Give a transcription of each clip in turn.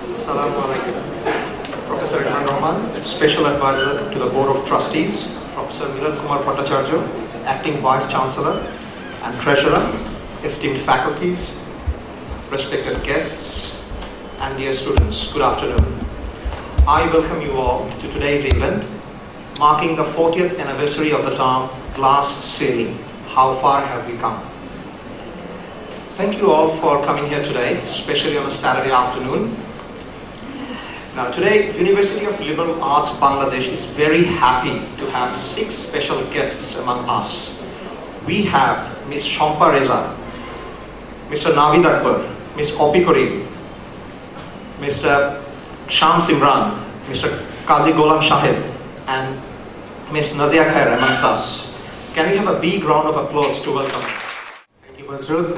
Assalamu alaikum. Professor Imran Rahman, Special Advisor to the Board of Trustees, Professor Milan Kumar Bhattacharya, Acting Vice Chancellor and Treasurer, esteemed faculties, respected guests, and dear students, good afternoon. I welcome you all to today's event, marking the 40th anniversary of the term glass ceiling. How far have we come? Thank you all for coming here today, especially on a Saturday afternoon. Now today, University of Liberal Arts Bangladesh is very happy to have 6 special guests among us. We have Ms. Shampa Reza, Mr. Navid Akbar, Ms. Opi Karim, Mr. Shams Imran, Mr. Qazi Gholam Shahid, and Ms. Nazia Khair amongst us. Can we have a big round of applause to welcome? Thank you, Masroor.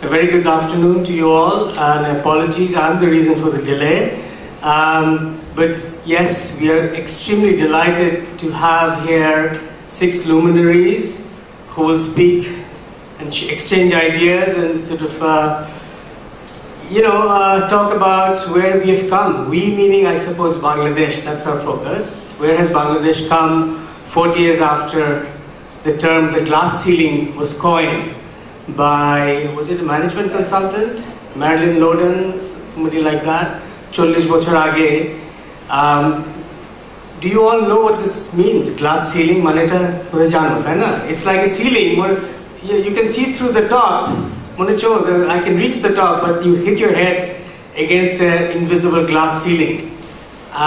A very good afternoon to you all, and apologies, I'm the reason for the delay. But yes, we are extremely delighted to have here 6 luminaries who will speak and exchange ideas and sort of, talk about where we have come. We meaning, I suppose, Bangladesh, that's our focus. Where has Bangladesh come 40 years after the term the glass ceiling was coined by, was it a management consultant? Marilyn Loden, somebody like that, 40 বছর আগে. Do you all know what this means? Glass ceiling, maneta জানো, তাই না? It's like a ceiling where you can see through the top. I can reach the top, but you hit your head against an invisible glass ceiling.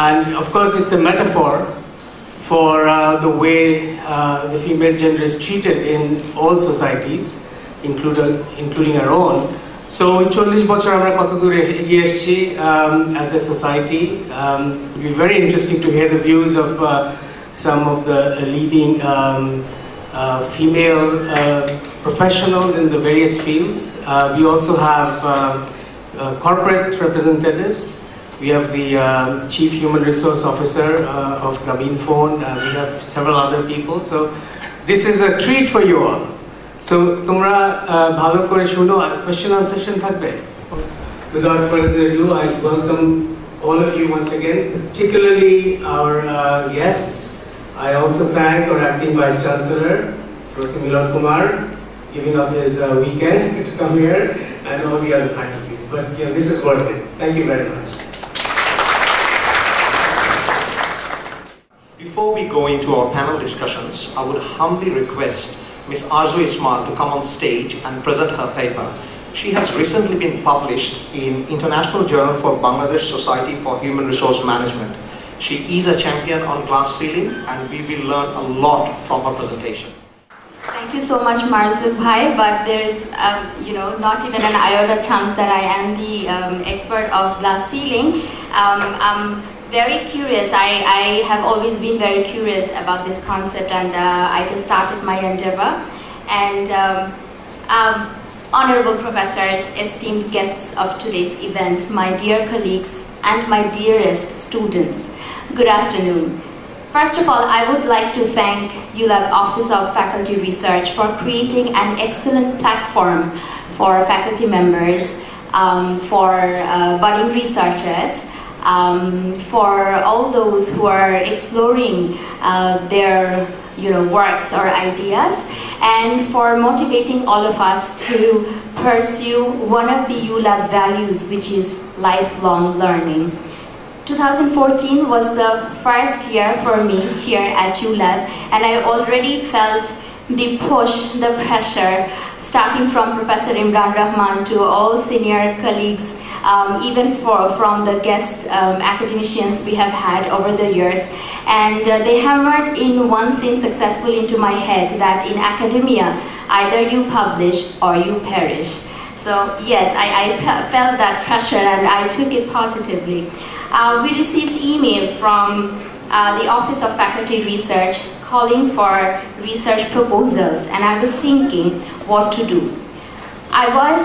And of course, it's a metaphor for the way the female gender is treated in all societies, including our own. So, 40 বছর আমরা কত দূর এগিয়ে এসেছি as a society. It will be very interesting to hear the views of some of the leading female professionals in the various fields. We also have corporate representatives. We have the Chief Human Resource Officer of Grameen Phone. We have several other people. So, this is a treat for you all. So, তোমরা ভালো করে শুনো, question answer session থাকবে. Without further ado, I welcome all of you once again, particularly our guests. I also thank our Acting Vice Chancellor, Professor Milan Kumar, giving up his weekend to come here, and all the other faculties. But this is worth it. Thank you very much. Before we go into our panel discussions, I would humbly request Ms. Arzu Ismail to come on stage and present her paper. She has recently been published in International Journal for Bangladesh Society for Human Resource Management. She is a champion on glass ceiling, and we will learn a lot from her presentation. Thank you so much, Marzul Bhai, but there is, not even an iota chance that I am the expert of glass ceiling. I'm very curious. I have always been very curious about this concept, and I just started my endeavor. And honorable professors, esteemed guests of today's event, my dear colleagues, and my dearest students, good afternoon. First of all, I would like to thank ULAB Office of Faculty Research for creating an excellent platform for faculty members, for budding researchers, for all those who are exploring their works or ideas, and for motivating all of us to pursue one of the ULAB values, which is lifelong learning. 2014 was the first year for me here at ULAB, and I already felt the push, the pressure, starting from Professor Imran Rahman to all senior colleagues, even from the guest academicians we have had over the years. And they hammered in one thing successfully into my head, that in academia, either you publish or you perish. So yes, I felt that pressure, and I took it positively. We received email from the Office of Faculty Research calling for research proposals, and I was thinking what to do. I was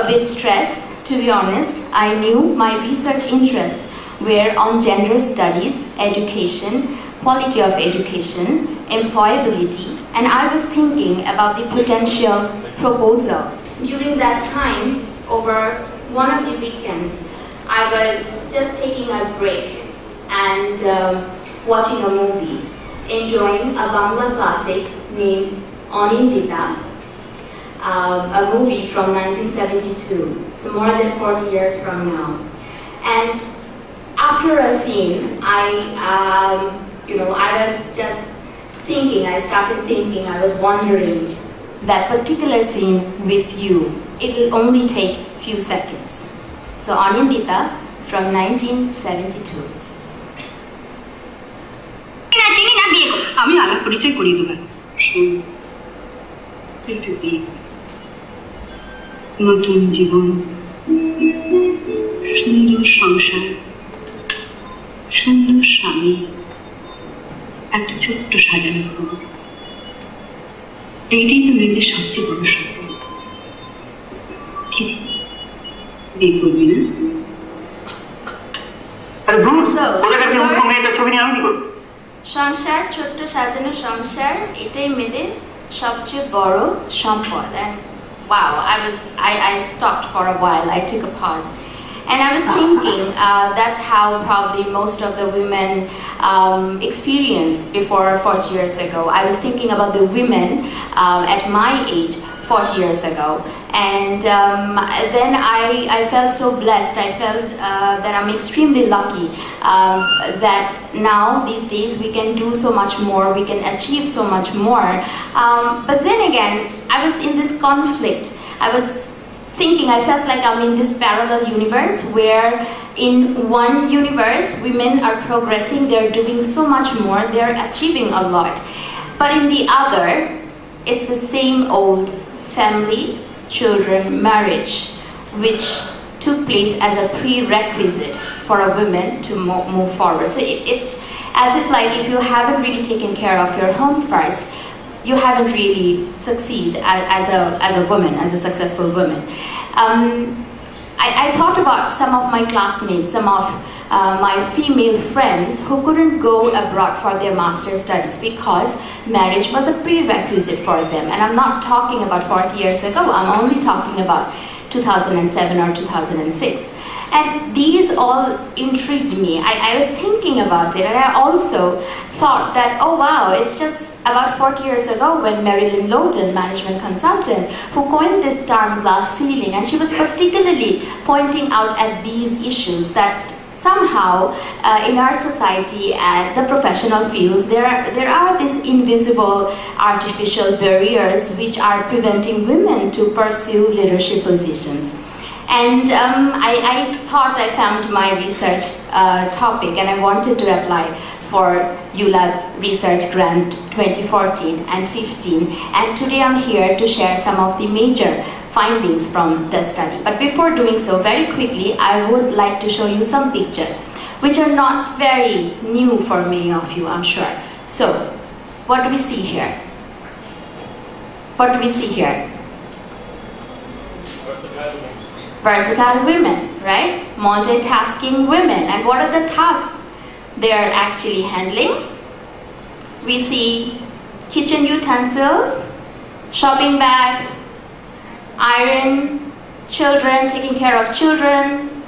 a bit stressed, to be honest. I knew my research interests were on gender studies, education, quality of education, employability, and I was thinking about the potential proposal. During that time, over one of the weekends, I was just taking a break and watching a movie, enjoying a Bengal classic named Onindita, a movie from 1972, so more than 40 years from now. And after a scene, I was just thinking, I started thinking, I was wondering, that particular scene with you, it'll only take a few seconds. So Onindita from 1972. আমি আলাপ পরিচয় করিয়ে দেব নতুন জীবন সুন্দর সংসার সুন্দর স্বামী একটা ছোট্ট সাজানো ঘর এইটাই তো মেয়েদের সবচেয়ে বড় স্বপ্ন বিয়ে করবি না সংসার ছোট্ট সাজানো সংসার এটাই মেয়েদের সবচেয়ে বড় সম্পদ। And wow, I stopped for a while. I took a pause. And I was thinking that's how probably most of the women experienced before 40 years ago. I was thinking about the women at my age 40 years ago. And then I felt so blessed. I felt that I'm extremely lucky that now, these days, we can do so much more, we can achieve so much more. But then again, I was in this conflict. I was thinking, I felt like I'm in this parallel universe where in one universe, women are progressing, they're doing so much more, they're achieving a lot. But in the other, it's the same old family, children, marriage, which took place as a prerequisite for a woman to move forward. So it's as if like if you haven't really taken care of your home first, you haven't really succeeded as a woman, as a successful woman. I thought about some of my classmates, some of my female friends who couldn't go abroad for their master's studies because marriage was a prerequisite for them. And I'm not talking about 40 years ago, I'm only talking about 2007 or 2006. And these all intrigued me. I was thinking about it, and I also thought that, oh wow, it's just about 40 years ago when Marilyn Lowden, management consultant, who coined this term glass ceiling, and she was particularly pointing out at these issues that somehow in our society and the professional fields, there are these invisible artificial barriers which are preventing women to pursue leadership positions. And I thought I found my research topic, and I wanted to apply for ULAB Research Grant 2014 and 15. And today I'm here to share some of the major findings from the study. But before doing so, very quickly, I would like to show you some pictures, which are not very new for many of you, I'm sure. So, what do we see here? What do we see here? Versatile women, right? Multitasking women. And what are the tasks they are actually handling? We see kitchen utensils, shopping bag, iron, children, taking care of children,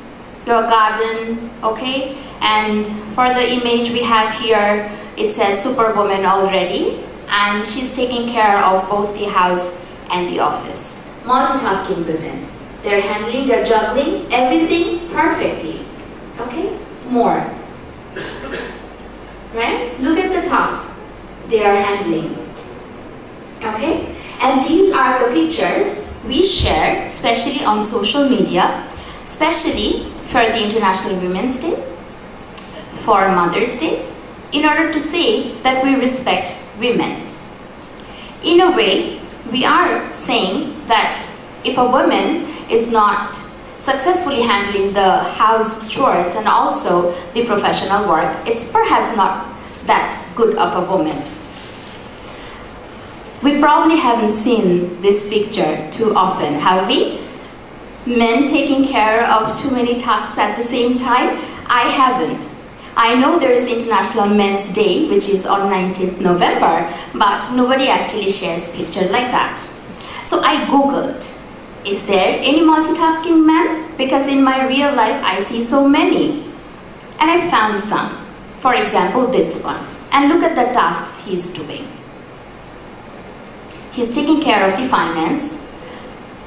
your garden, okay? And for the image we have here, it says superwoman already, and she's taking care of both the house and the office. Multitasking women. They're handling, they're juggling everything perfectly, okay? More, right? Look at the tasks they are handling, okay? And these are the pictures we share, especially on social media, especially for the International Women's Day, for Mother's Day, in order to say that we respect women. In a way, we are saying that if a woman is not successfully handling the house chores and also the professional work, it's perhaps not that good of a woman. We probably haven't seen this picture too often, have we? Men taking care of too many tasks at the same time? I haven't. I know there is International Men's Day, which is on 19th November, but nobody actually shares pictures like that. So I Googled, is there any multitasking men? Because in my real life, I see so many. And I found some. For example, this one. And look at the tasks he's doing. He's taking care of the finance.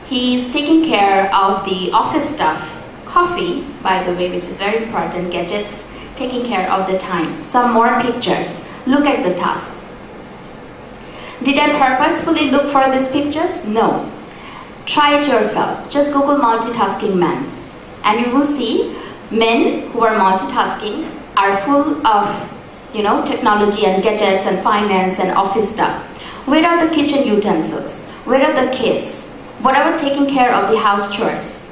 He's taking care of the office stuff. Coffee, by the way, which is very important, gadgets, taking care of the time. Some more pictures. Look at the tasks. Did I purposefully look for these pictures? No. Try it yourself. Just Google multitasking man. And you will see men who are multitasking are full of, technology and gadgets and finance and office stuff. Where are the kitchen utensils? Where are the kids? What about taking care of the house chores?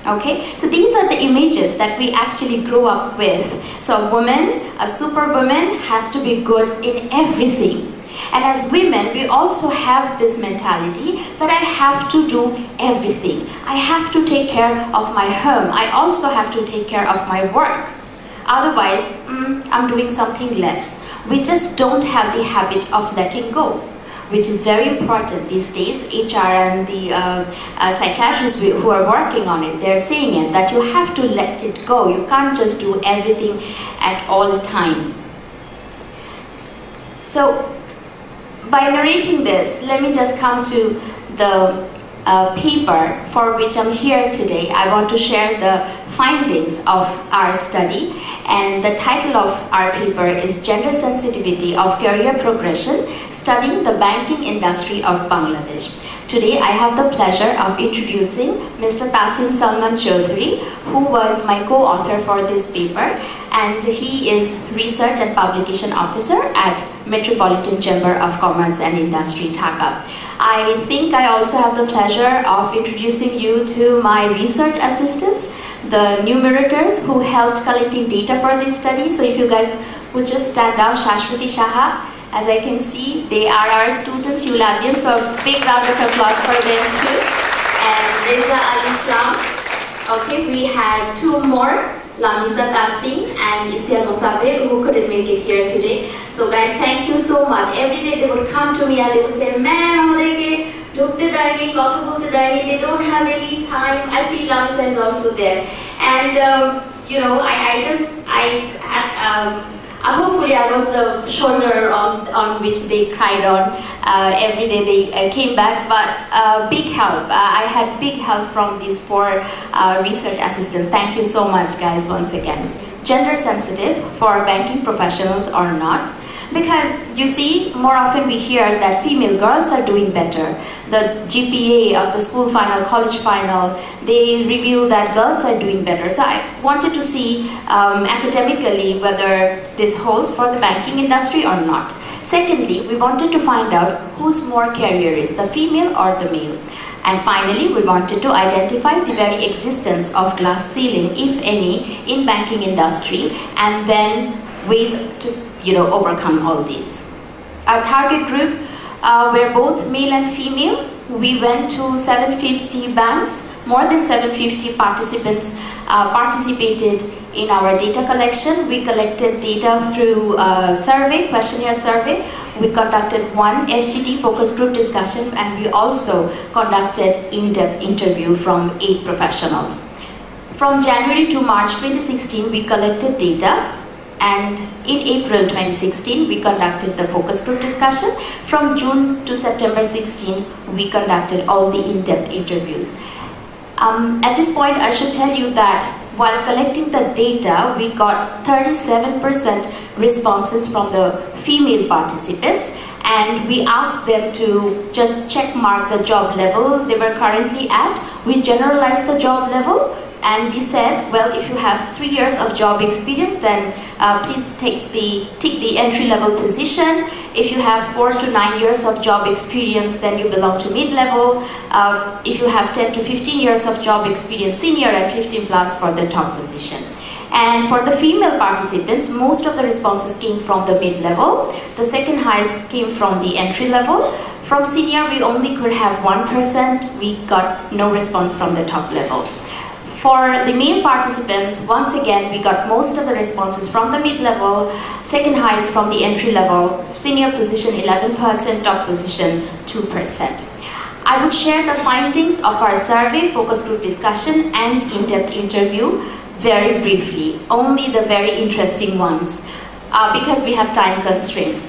Okay, so these are the images that we actually grew up with. So a woman, a superwoman, has to be good in everything. And as women, we also have this mentality that I have to do everything. I have to take care of my home. I also have to take care of my work. Otherwise, I'm doing something less. We just don't have the habit of letting go, which is very important these days. HR and the psychiatrists who are working on it, they're saying it, that you have to let it go. You can't just do everything at all time. So, by narrating this, let me just come to the paper for which I'm here today. I want to share the findings of our study, and the title of our paper is Gender Sensitivity of Career Progression, Studying the Banking Industry of Bangladesh. Today I have the pleasure of introducing Mr. Tasin Salman Chaudhary, who was my co-author for this paper, and he is Research and Publication Officer at Metropolitan Chamber of Commerce and Industry, Dhaka. I think I also have the pleasure of introducing you to my research assistants, the numerators who helped collecting data for this study. So if you guys would just stand up, Shashwati Shaha, as I can see, they are our students, ULABians, so a big round of applause for them too. And Reza Al-Islam. Okay, we had two more, Lamisa Tasin and Istiar Mosabir, who couldn't make it here today. So guys, thank you so much. Every day they would come to me and they would say, ma'am, they don't have any time. I see Lamisa is also there. And hopefully I was the shoulder on which they cried on. Every day they came back, but big help. I had big help from these four research assistants. Thank you so much, guys, once again. Gender sensitive for banking professionals or not? Because you see, more often we hear that female girls are doing better. The GPA of the school final, college final, they reveal that girls are doing better. So I wanted to see academically whether this holds for the banking industry or not. Secondly, we wanted to find out who's more careerist, the female or the male. And finally, we wanted to identify the very existence of glass ceiling, if any, in banking industry, and then ways to overcome all these. Our target group were both male and female. We went to 750 banks. More than 750 participants participated in our data collection. We collected data through survey, questionnaire survey. We conducted one FGD focus group discussion, and we also conducted in-depth interview from 8 professionals. From January to March 2016, we collected data. And in April 2016, we conducted the focus group discussion. From June to September 16, we conducted all the in-depth interviews. At this point, I should tell you that while collecting the data, we got 37% responses from the female participants, and we asked them to just check mark the job level they were currently at. We generalized the job level, and we said, well, if you have 3 years of job experience, then please take the entry-level position. If you have 4 to 9 years of job experience, then you belong to mid-level. If you have 10 to 15 years of job experience, senior, and 15 plus for the top position. And for the female participants, most of the responses came from the mid-level. The second highest came from the entry-level. From senior, we only could have 1%. We got no response from the top level. For the male participants, once again, we got most of the responses from the mid-level, second highest from the entry-level, senior position 11%, top position 2%. I would share the findings of our survey, focus group discussion, and in-depth interview very briefly, only the very interesting ones, because we have time constraint.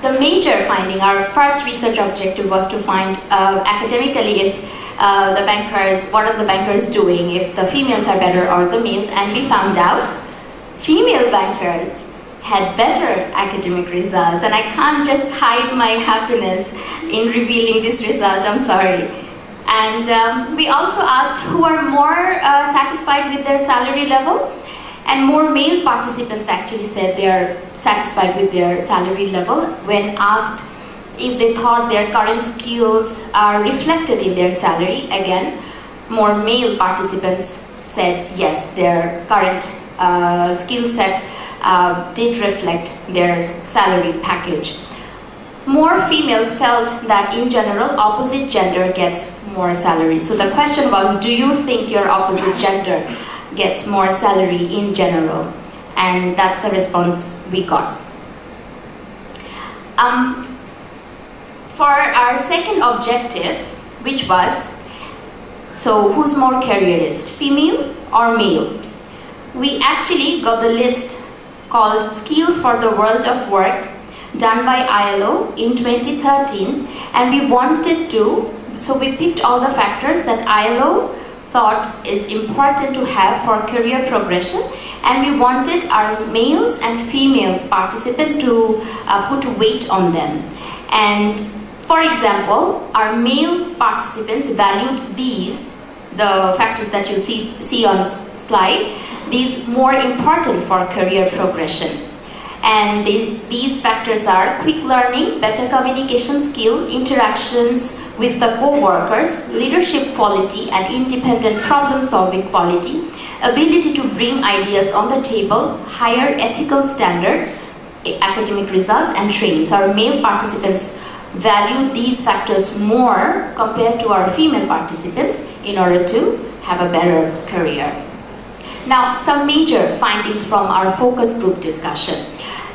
The major finding, our first research objective was to find academically if what are the bankers doing, if the females are better or the males, and we found out female bankers had better academic results, and I can't just hide my happiness in revealing this result, I'm sorry. And we also asked who are more satisfied with their salary level, and more male participants actually said they are satisfied with their salary level when asked if they thought their current skills are reflected in their salary. Again, more male participants said yes, their current skill set did reflect their salary package. More females felt that in general opposite gender gets more salary. So the question was, do you think your opposite gender gets more salary in general? And that's the response we got. For our second objective, which was, so who's more careerist, female or male? We actually got the list called Skills for the World of Work, done by ILO in 2013, and we wanted to, so we picked all the factors that ILO thought is important to have for career progression, and we wanted our males and females participant to put weight on them. And for example, our male participants valued these, the factors that you see on slide, these more important for career progression. And these factors are quick learning, better communication skill, interactions with the co-workers, leadership quality and independent problem-solving quality, ability to bring ideas on the table, higher ethical standard, academic results and trainings. Our male participants value these factors more compared to our female participants in order to have a better career. Now, some major findings from our focus group discussion.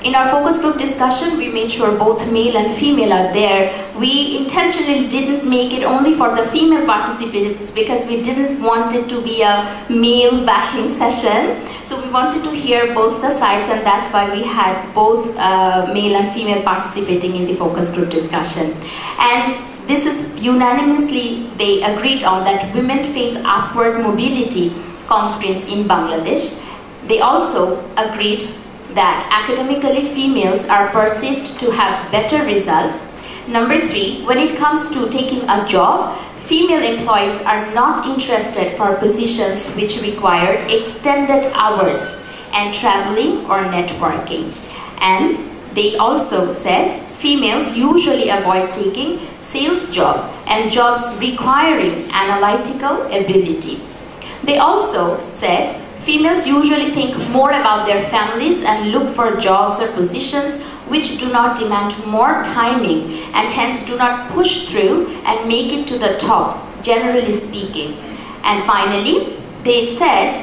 In our focus group discussion, we made sure both male and female are there. We intentionally didn't make it only for the female participants because we didn't want it to be a male bashing session. So we wanted to hear both the sides, and that's why we had both male and female participating in the focus group discussion. And this is unanimously, they agreed on that women face upward mobility constraints in Bangladesh. They also agreed that academically females are perceived to have better results. Number 3, when it comes to taking a job, female employees are not interested for positions which require extended hours and traveling or networking. And they also said females usually avoid taking sales job and jobs requiring analytical ability. They also said females usually think more about their families and look for jobs or positions which do not demand more timing and hence do not push through and make it to the top, generally speaking. And finally, they said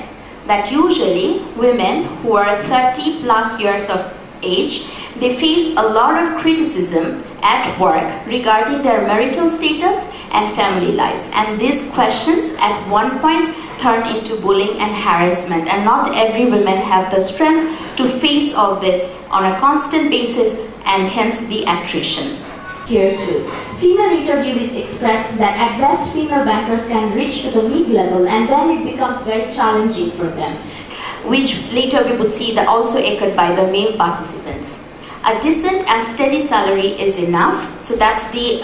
that usually women who are 30 plus years of age, they face a lot of criticism at work regarding their marital status and family lives. And these questions at one point turn into bullying and harassment, and not every woman have the strength to face all this on a constant basis, and hence the attrition. Here too, female interviewees expressed that at best female bankers can reach to the mid-level, and then it becomes very challenging for them, which later we would see that also echoed by the male participants. A decent and steady salary is enough, so that's the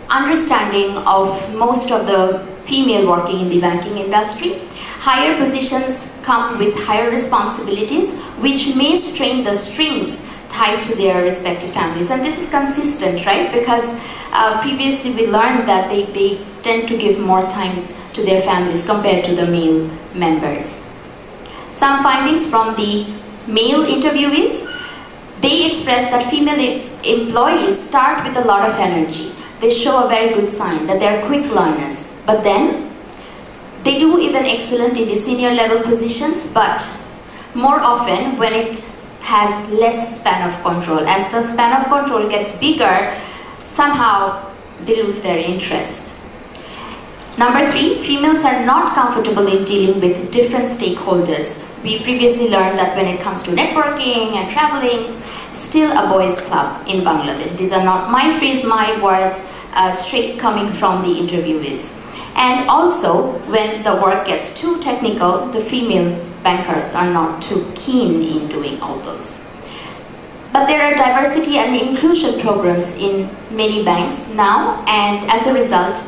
understanding of most of the female working in the banking industry. Higher positions come with higher responsibilities, which may strain the strings tied to their respective families. And this is consistent, right? Because previously we learned that they tend to give more time to their families compared to the male members. Some findings from the male interviewees. They express that female employees start with a lot of energy. They show a very good sign that they are quick learners. But then, they do even excellent in the senior level positions, but more often when it has less span of control. As the span of control gets bigger, somehow they lose their interest. Number 3, females are not comfortable in dealing with different stakeholders. We previously learned that when it comes to networking and traveling, still a boys' club in Bangladesh. These are not my phrase, my words, straight coming from the interviewees. And also, when the work gets too technical, the female bankers are not too keen in doing all those. But there are diversity and inclusion programs in many banks now, and as a result,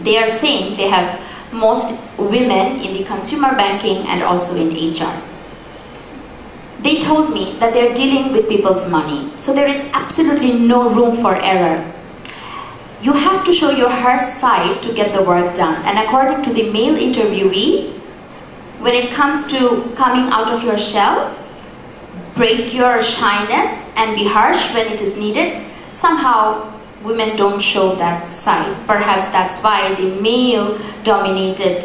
they are saying they have most women in the consumer banking and also in HR. They told me that they're dealing with people's money, so there is absolutely no room for error. You have to show your her side to get the work done. And according to the male interviewee, when it comes to coming out of your shell, break your shyness and be harsh when it is needed, somehow women don't show that side. Perhaps that's why the male-dominated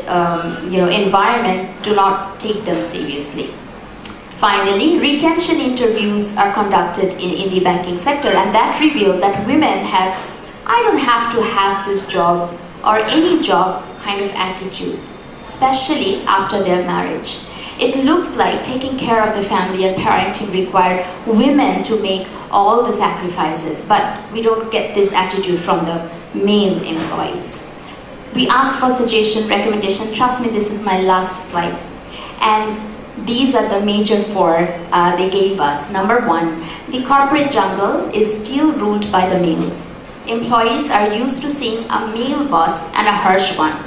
environment do not take them seriously. Finally, retention interviews are conducted in the banking sector, and that revealed that women have, I don't have to have this job or any job kind of attitude, especially after their marriage. It looks like taking care of the family and parenting require women to make all the sacrifices, but we don't get this attitude from the male employees. We asked for suggestion, recommendation. Trust me, this is my last slide. And these are the major 4 they gave us. Number 1, the corporate jungle is still ruled by the males. Employees are used to seeing a male boss and a harsh one.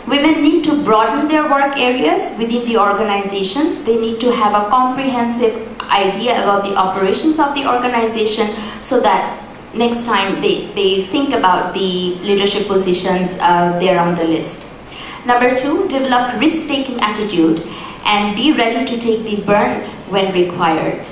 Women need to broaden their work areas within the organizations. They need to have a comprehensive idea about the operations of the organization so that next time they think about the leadership positions there on the list. Number 2, develop risk-taking attitude and be ready to take the brunt when required.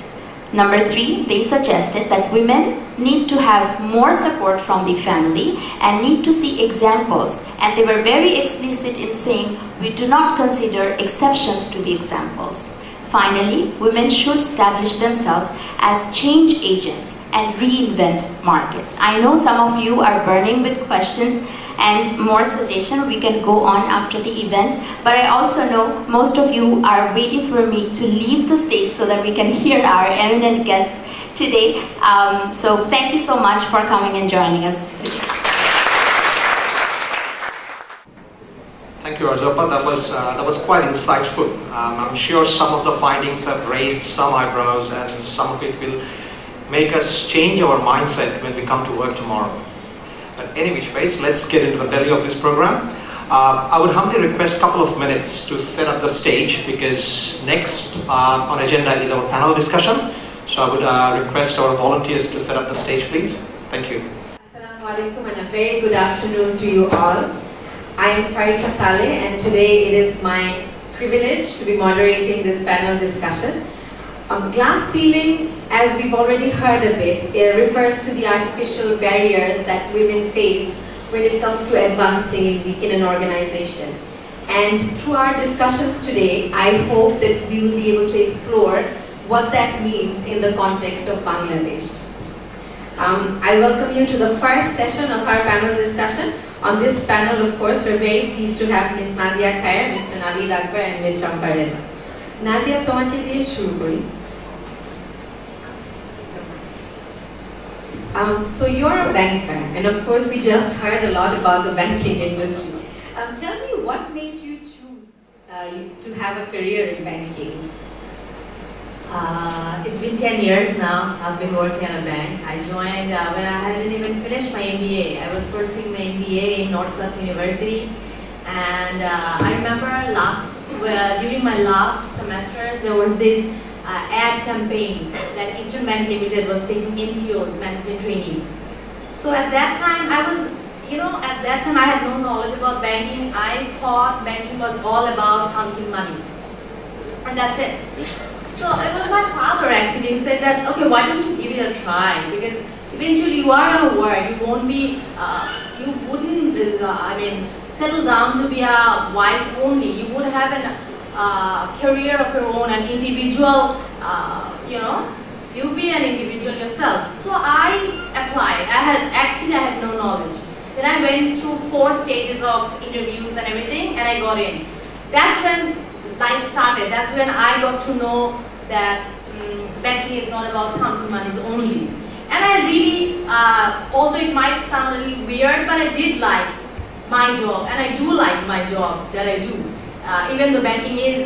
Number 3, they suggested that women need to have more support from the family and need to see examples. And they were very explicit in saying, we do not consider exceptions to be examples. Finally, women should establish themselves as change agents and reinvent markets. I know some of you are burning with questions and more suggestions. We can go on after the event, but I also know most of you are waiting for me to leave the stage so that we can hear our eminent guests today. So thank you so much for coming and joining us today. Thank you, Arjapa. That was quite insightful. I'm sure some of the findings have raised some eyebrows, and some of it will make us change our mindset when we come to work tomorrow. But any which ways, let's get into the belly of this program. I would humbly request a couple of minutes to set up the stage, because next on agenda is our panel discussion. So I would request our volunteers to set up the stage, please. Thank you. Assalamu alaikum and a very good afternoon to you all. I am Farika Saleh, and today it is my privilege to be moderating this panel discussion. Glass ceiling, as we've already heard a bit, it refers to the artificial barriers that women face when it comes to advancing in an organization. And through our discussions today, I hope that we will be able to explore what that means in the context of Bangladesh. I welcome you to the first session of our panel discussion. On this panel, of course, we're very pleased to have Ms. Nazia Khair, Mr. Naveed Akbar, and Ms. Shampar Reza. Nazia, তোমাকে দিয়ে শুরু করি. So you're a banker, and of course we just heard a lot about the banking industry. Tell me, what made you choose to have a career in banking? It's been 10 years now. I've been working at a bank. I joined when I hadn't even finished my MBA. I was pursuing my MBA in North-South University, and I remember during my last semesters there was this ad campaign that Eastern Bank Limited was taking MTOs, management trainees. So at that time I had no knowledge about banking. I thought banking was all about counting money, and that's it. So it was my father actually who said that, okay, why don't you give it a try? Because eventually you are going to work. You wouldn't settle down to be a wife only. You would have a career of your own, an individual, you'll be an individual yourself. So I applied. I had no knowledge. Then I went through 4 stages of interviews and everything, and I got in. That's when life started. That's when I got to know that banking is not about counting monies only. And I really, although it might sound really weird, but I did like my job, and I do like my job that I do. Even though banking is,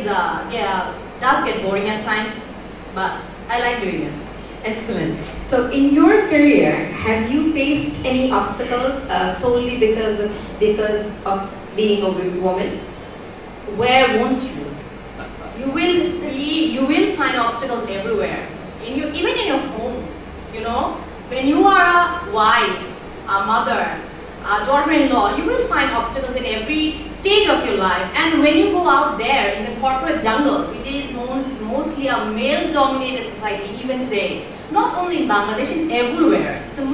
does get boring at times, but I like doing it. Excellent. So in your career, have you faced any obstacles solely because of being a woman? Where won't you? You will find obstacles everywhere. Even in your home, you know, when you are a wife, a mother, a daughter-in-law, you will find obstacles in every stage of your life. And when you go out there in the corporate jungle, which is mostly a male-dominated society even today, not only in Bangladesh, in everywhere. It's a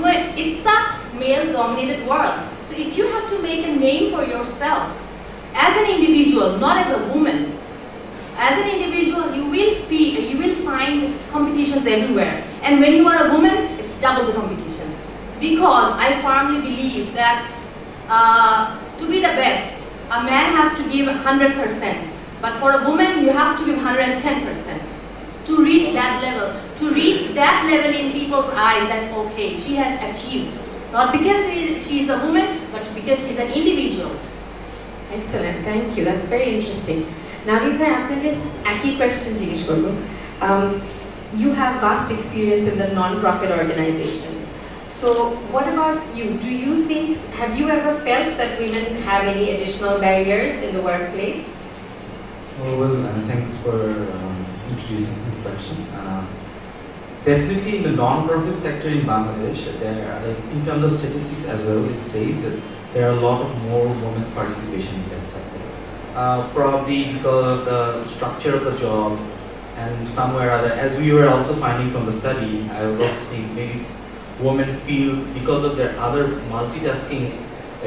male-dominated world. So if you have to make a name for yourself as an individual, not as a woman, as an individual, you will find competitions everywhere. And when you are a woman, it's double the competition. Because I firmly believe that to be the best, a man has to give 100%. But for a woman, you have to give 110%. To reach that level in people's eyes that, okay, she has achieved. Not because she is a woman, but because she's an individual. Excellent, thank you. That's very interesting. Navid bhai, apnake ekই question জিজ্ঞেস করব. You have vast experience in the non-profit organizations. So what about you? Have you ever felt that women have any additional barriers in the workplace? Oh, well, thanks for introducing the introduction. Definitely in the non-profit sector in Bangladesh, in terms of statistics as well, it says that there are a lot of more women's participation in that sector. Probably because of the structure of the job, and somewhere or other, as we were also finding from the study, I was also seeing maybe women feel because of their other multitasking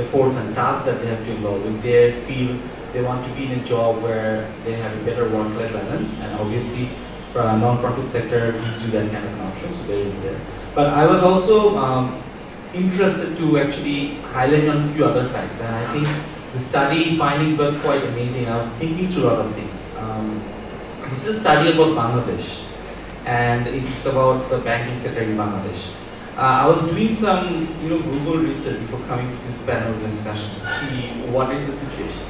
efforts and tasks that they have to involve with, they feel they want to be in a job where they have a better work-life balance, and obviously non-profit sector gives you that kind of an option, so there is there. But I was also interested to actually highlight on a few other facts, and I think the study findings were quite amazing. I was thinking through a lot of things. This is a study about Bangladesh, and it's about the banking sector in Bangladesh. I was doing some Google research before coming to this panel discussion to see what is the situation.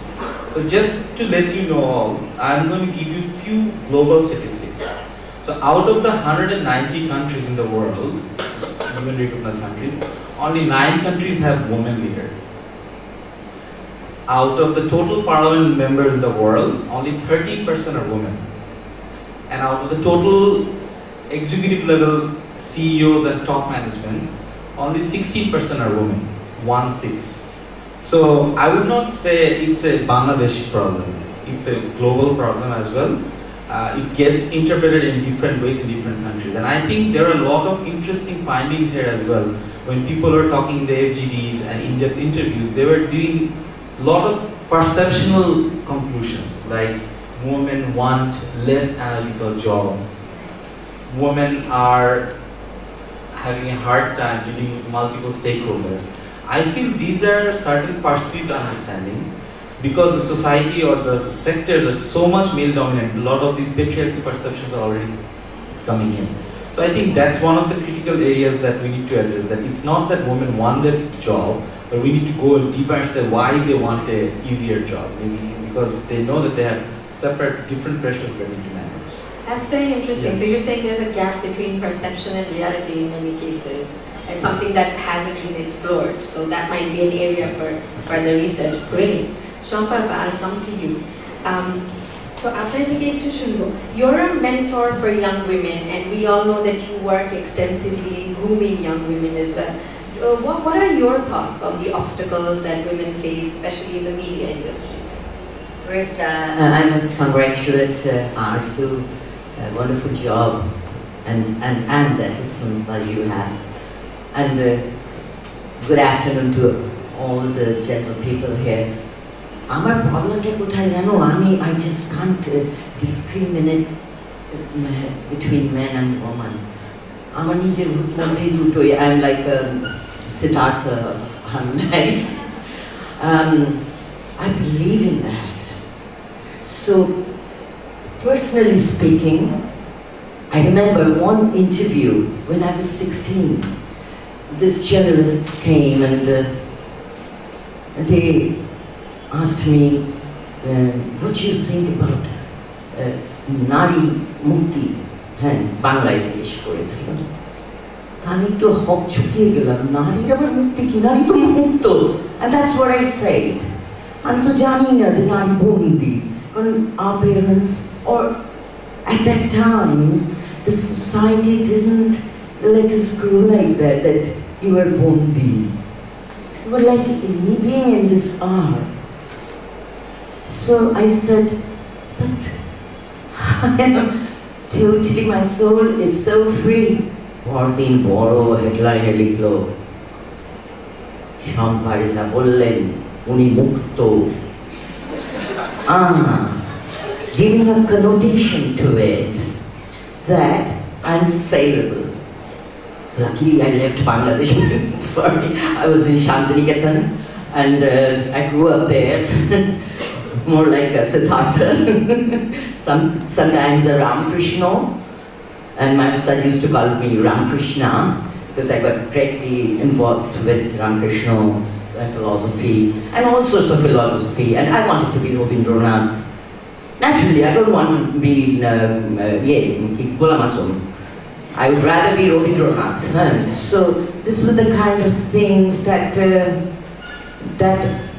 So just to let you know all, I'm going to give you a few global statistics. So out of the 190 countries in the world, even recognized countries, only 9 countries have women leader. Out of the total parliament members in the world, only 13% are women. And out of the total executive level CEOs and top management, only 16% are women, 1/6. So I would not say it's a Bangladeshi problem, it's a global problem as well. It gets interpreted in different ways in different countries. And I think there are a lot of interesting findings here as well. When people were talking in the FGDs and in-depth interviews, they were doing a lot of perceptual conclusions, like women want less analytical job. Women are having a hard time dealing with multiple stakeholders. I feel these are certain perceived understanding because the society or the sectors are so much male dominant. A lot of these patriarchal perceptions are already coming in. So I think that's one of the critical areas that we need to address, that it's not that women want that job, but we need to go deeper and say why they want a easier job. Maybe because they know that they have separate, different pressures they need to manage. That's very interesting. Yes. So you're saying there's a gap between perception and reality in many cases. It's something that hasn't been explored. So that might be an area for further research. Great. Shampa, I'll come to you. So আপনার থেকে একটু শুনবো. You're a mentor for young women, and we all know that you work extensively in grooming young women as well. What are your thoughts on the obstacles that women face, especially in the media industries? First, I must congratulate Arsu, a wonderful job, and the assistance that you have. And good afternoon to all the gentle people here. আমার প্রবলেমটা কোথায় জানো, I just can't discriminate between men and women. আমার নিজের মধ্যেই দুটোই, I'm like Siddhartha nice. I believe in that. So, personally speaking, I remember one interview when I was 16. These journalists came and they asked me, what do you think about Nari Mukti? Banglaয় জিজ্ঞেস করেছিলাম। আমি একটু হক চুকিয়ে গেলাম, নারীর আবার মুক্তি কি? নারী তো মুক্ত। And that's what I said. আমি তো জানি না যে নারী বন্দী, কারণ our parents or at that time the society didn't let us grow like that, that you were bondi. You were like any being in this earth. So I said, but I am totally, my soul is so free. পরদিন বড় হেডলাইনে লিখলো, শাম্পারিসা বললেন উনি মুক্ত, giving a connotation to it that I'm saleable. Luckily I left Bangladesh. Sorry, I was in Shantiniketan and I grew up there. More like a Siddhartha. Sometimes a Ramakrishna, and my son used to call me Ramakrishna because I got greatly involved with Ramakrishna's philosophy and all sorts of philosophy, and I wanted to be Rabindranath. Naturally, I don't want to be Ghulam Azam. I would rather be Rabindranath. So this were the kind of things that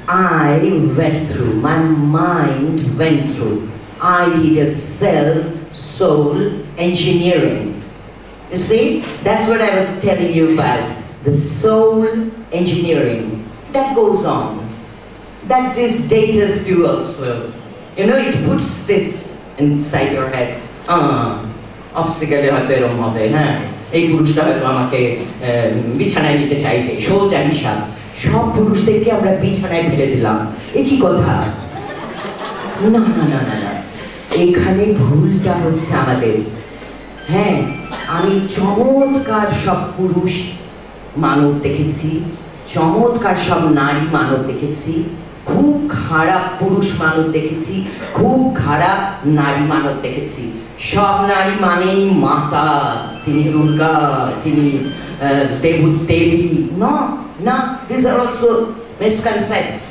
I went through, my mind went through. I did a self-soul engineering. You see, that's what I was telling you about, the soul engineering that goes on, that these datas do also. You know, it puts this inside your head. Office gele hoyto erom hobe, ei purushta hoyto amake bichanaয় নিতে চাইবে, সোজা হিসাব। সব পুরুষদেরকে আমরা বিছানায় ফেলে দিলাম, এ কি কথা? না না না না না, এখানে ভুলটা হচ্ছে আমাদের। হ্যাঁ, আমি চমৎকার সব পুরুষ মানব দেখেছি, চমৎকার সব নারী মানব দেখেছি, খুব খারাপ পুরুষ মানব দেখেছি, খুব খারাপ নারী মানব দেখেছি। সব নারী মানেই মাতা, তিনি দুর্গা, তিনি দেবী। না, these are also misconceptions.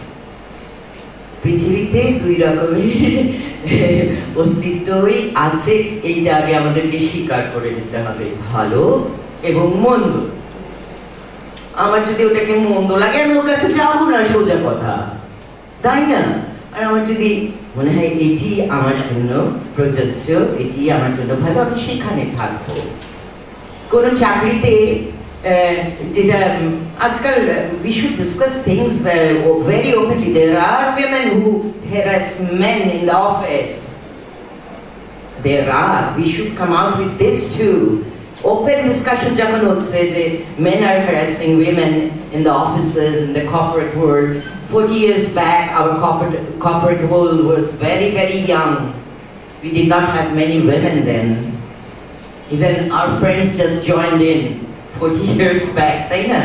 পৃথিবীতে দুই রকমের অস্তিত্বই আছে, এইটা আগে আমাদেরকে স্বীকার করে নিতে হবে, ভালো এবং মন্দ। আমার যদি ওটাকে মন্দ লাগে আমি ওর কাছে যাবো না, সোজা কথা, তাই না? আর আমার যদি মনে হয় এটি আমার জন্য প্রযোজ্য, এটি আমার জন্য ভালো, আমি সেখানে থাকবো। কোনো চাকরিতে যেটা আজকাল we should discuss things very openly. There are women who harass men in the office. There are. We should come out with this too. Open discussion যখন হচ্ছে যে men are harassing women in the offices, in the corporate world. 40 years back, our corporate world was very, very young. We did not have many women then. Even our friends just joined in 40 years back, তাই না?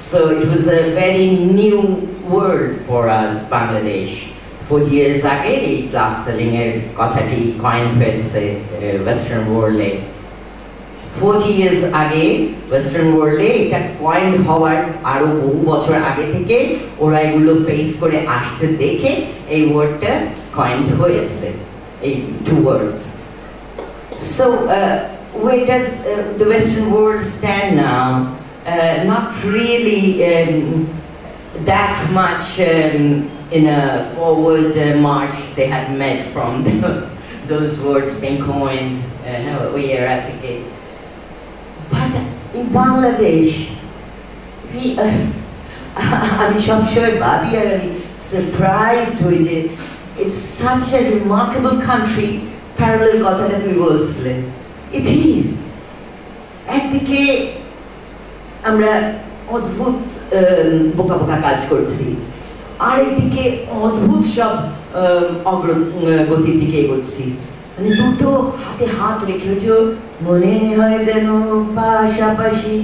So it was a very new world for us, Bangladesh. 40 years আগে এই class selling এর কথাটি coin হয়েছে western ওয়ার্ল্ডে। 40 years আগে western ওয়ার্ল্ডে এটা কয়েন হওয়ার আরো বহু বছর আগে থেকে ওরা এগুলো ফেস করে আসছে দেখে এই ওয়ার্ডটা কয়েন হয়েছে, এই two words. So where does the Western world stand now? Not really that much in a forward march they have made from those words being coined a year ago. But in Bangladesh, আমি সবসময় ভাবি আর আমি surprised হই যে it's such a remarkable country. Parallel কথাটা তুমি বলছিলে, it is. একদিকে আমরা অদ্ভুত বোকা বোকা কাজ করছি, আর একদিকে অদ্ভুত সব অগ্রগতির দিকে এগোচ্ছি, মানে দুটো হাতে হাত রেখেছ, মনে হয় যেন পাশাপাশি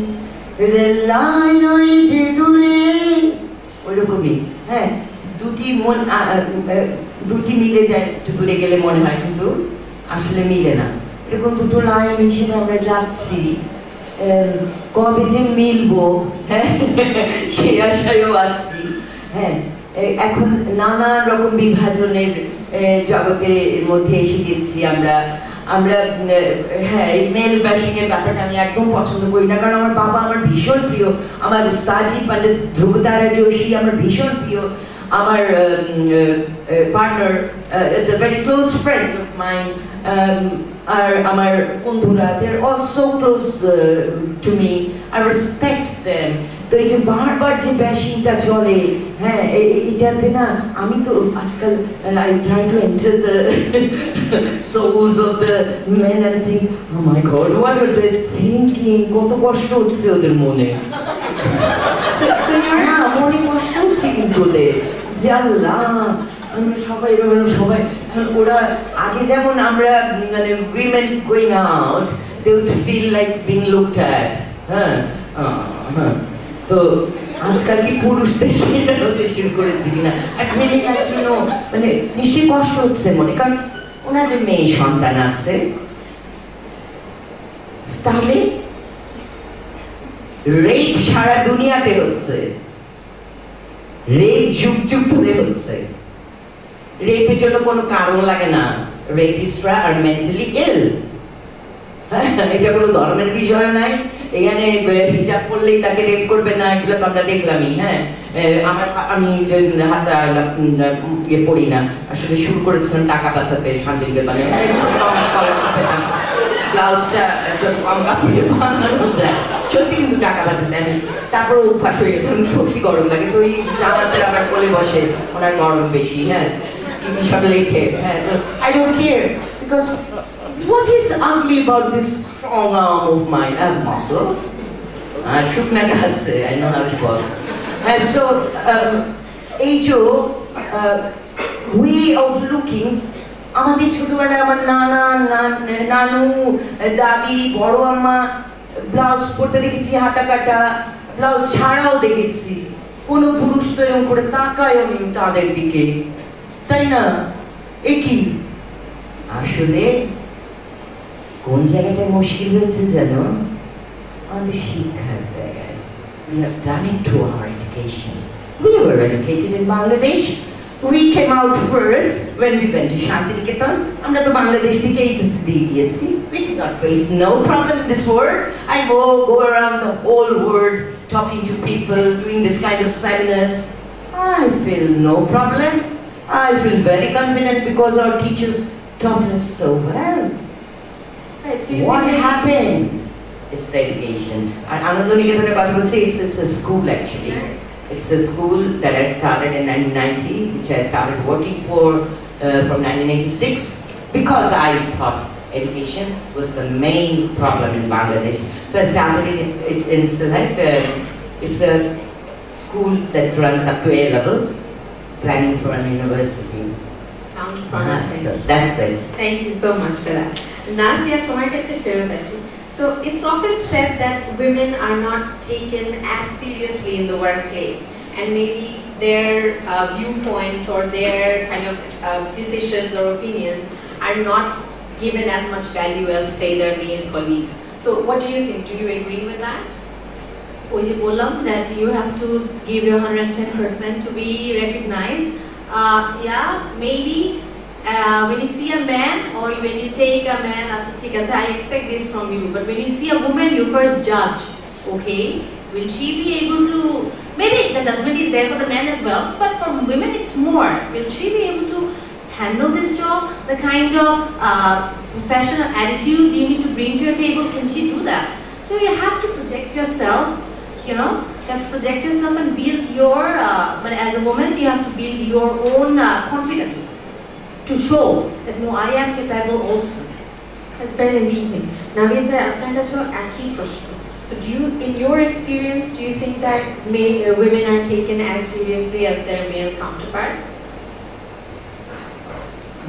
রেল লাইন ওই যে দূরে ওইরকমই, হ্যাঁ, দুটি মিলে যায়, একটু দূরে গেলে মনে হয়, কিন্তু আসলে মিলে না। এরকম দুটো লাইন হিসেবে আমরা যাচ্ছি, কবে যে মিলবো, হ্যাঁ, সেই আশায়ও আছি। হ্যাঁ, এখন নানা রকম বিভাজনের জগতের মধ্যে এসে গেছি আমরা। হ্যাঁ, এই মেল ব্যাশিং এর ব্যাপারটা আমি একদম পছন্দ করি না, কারণ আমার বাবা আমার ভীষণ প্রিয়, আমার উস্তাদজি পণ্ডিত ধ্রুবতারা যোশী আমার ভীষণ প্রিয়, আমার partner is a very close friend of mine, আর আমার বন্ধুরা they are all so close to me, I respect them. তো এই যে বারবার যে ব্যাশিংটা চলে, হ্যাঁ, এটাতে না আমি তো আজকাল I try to enter the souls of the men and think, oh my god, what are they thinking? কত কষ্ট হচ্ছে ওদের মনে, হ্যাঁ, মনে কষ্ট হচ্ছে কিন্তু ওদের, যে আল্লাহ, আমরা সবাই এরকম সবাই। ওরা আগে যেমন আমরা মানে women going out, they would feel like being looked at, হ্যাঁ, তো আজকাল কি পুরুষদের সেটা হতে শুরু করেছে কিনা মানে নিশ্চয়ই কষ্ট হচ্ছে মনে, কারণ ওনাদের মেয়ে সন্তান আছে, তাহলে রেপ সারা দুনিয়াতে হচ্ছে, রেপ যুগ যুগ ধরে হচ্ছে। রেপের জন্য কোনো কারণ লাগে না, রেপিস্টরা আর মেন্টালি ইল, এটা কোনো ধর্মের বিষয় নাই। এখানে হিজাব করলেই তাকে রেপ করবে না, এগুলো তো আমরা দেখলামই। হ্যাঁ, আমি ইয়ে পড়ি না, আসলে শুরু করেছিলাম টাকা বাঁচাতে শান্তিনিকেতনে, ব্লাউজটা কম কাপড়ে বানানো যায়, সত্যি কিন্তু টাকা বাঁচাতে। আমি তারপর অভ্যাস হয়ে গেছে, সত্যি গরম লাগে, তো ওই জামাতে আবার বলে বসে ওনার গরম বেশি, হ্যাঁ, কি সব লেখে, হ্যাঁ, তো I don't care, because what is ugly about this strong arm of mine? I have muscles. Shukna Gatse, I know how it works. So, way of looking, আমাদের ছোটবেলায় আমার নানু, দাদি, বড় আম্মা ব্লাউজ পরতে দেখেছি, হাতা কাটা ব্লাউজ ছাড়াও দেখেছি, কোনো পুরুষ তো এরকম করে তাকায় আমি তাদের দিকে, তাই না? একই আসলে কোন জায়গাটায় মুশকিল হয়েছে জানো? আমাদের শিক্ষার জায়গায়। We have done it to our education. We were educated in Bangladesh. We came out first when we went to Shantiniketan. আমরা তো বাংলাদেশ থেকে HSC দিয়ে গিয়েছি। We did not face no problem in this world. I go around the whole world talking to people, doing this kind of seminars. I feel no problem. I feel very confident because our teachers taught us so well. Right, so what happened? It's the education. And Anandaniketan's কথা বলছি, it's a school actually. Right. It's a school that I started in 1990, which I started working for from 1986, because I thought education was the main problem in Bangladesh. So I started it in Sylhet. It's a school that runs up to A level, planning for an university. Sounds promising. So that's it. Thank you so much for that. Nasia, tomar kache ferat ashi. So it's often said that women are not taken as seriously in the workplace, and maybe their viewpoints or their kind of decisions or opinions are not given as much value as, say, their male colleagues. So what do you think? Do you agree with that? Oye bolam that you have to give your 110% to be recognized. Yeah, maybe when you see a man, or when you take a man, I expect this from you, but when you see a woman, you first judge, okay, will she be able to, maybe the judgment is there for the men as well, but for women it's more, will she be able to handle this job, the kind of professional attitude you need to bring to your table, can she do that? So you have to project yourself, you know, you have to project yourself and build your, but as a woman you have to build your own confidence to show that no, I am capable also. That's very interesting. Naveed bhai, apnar kache ekhi proshno. So do you, in your experience, do you think that women are taken as seriously as their male counterparts?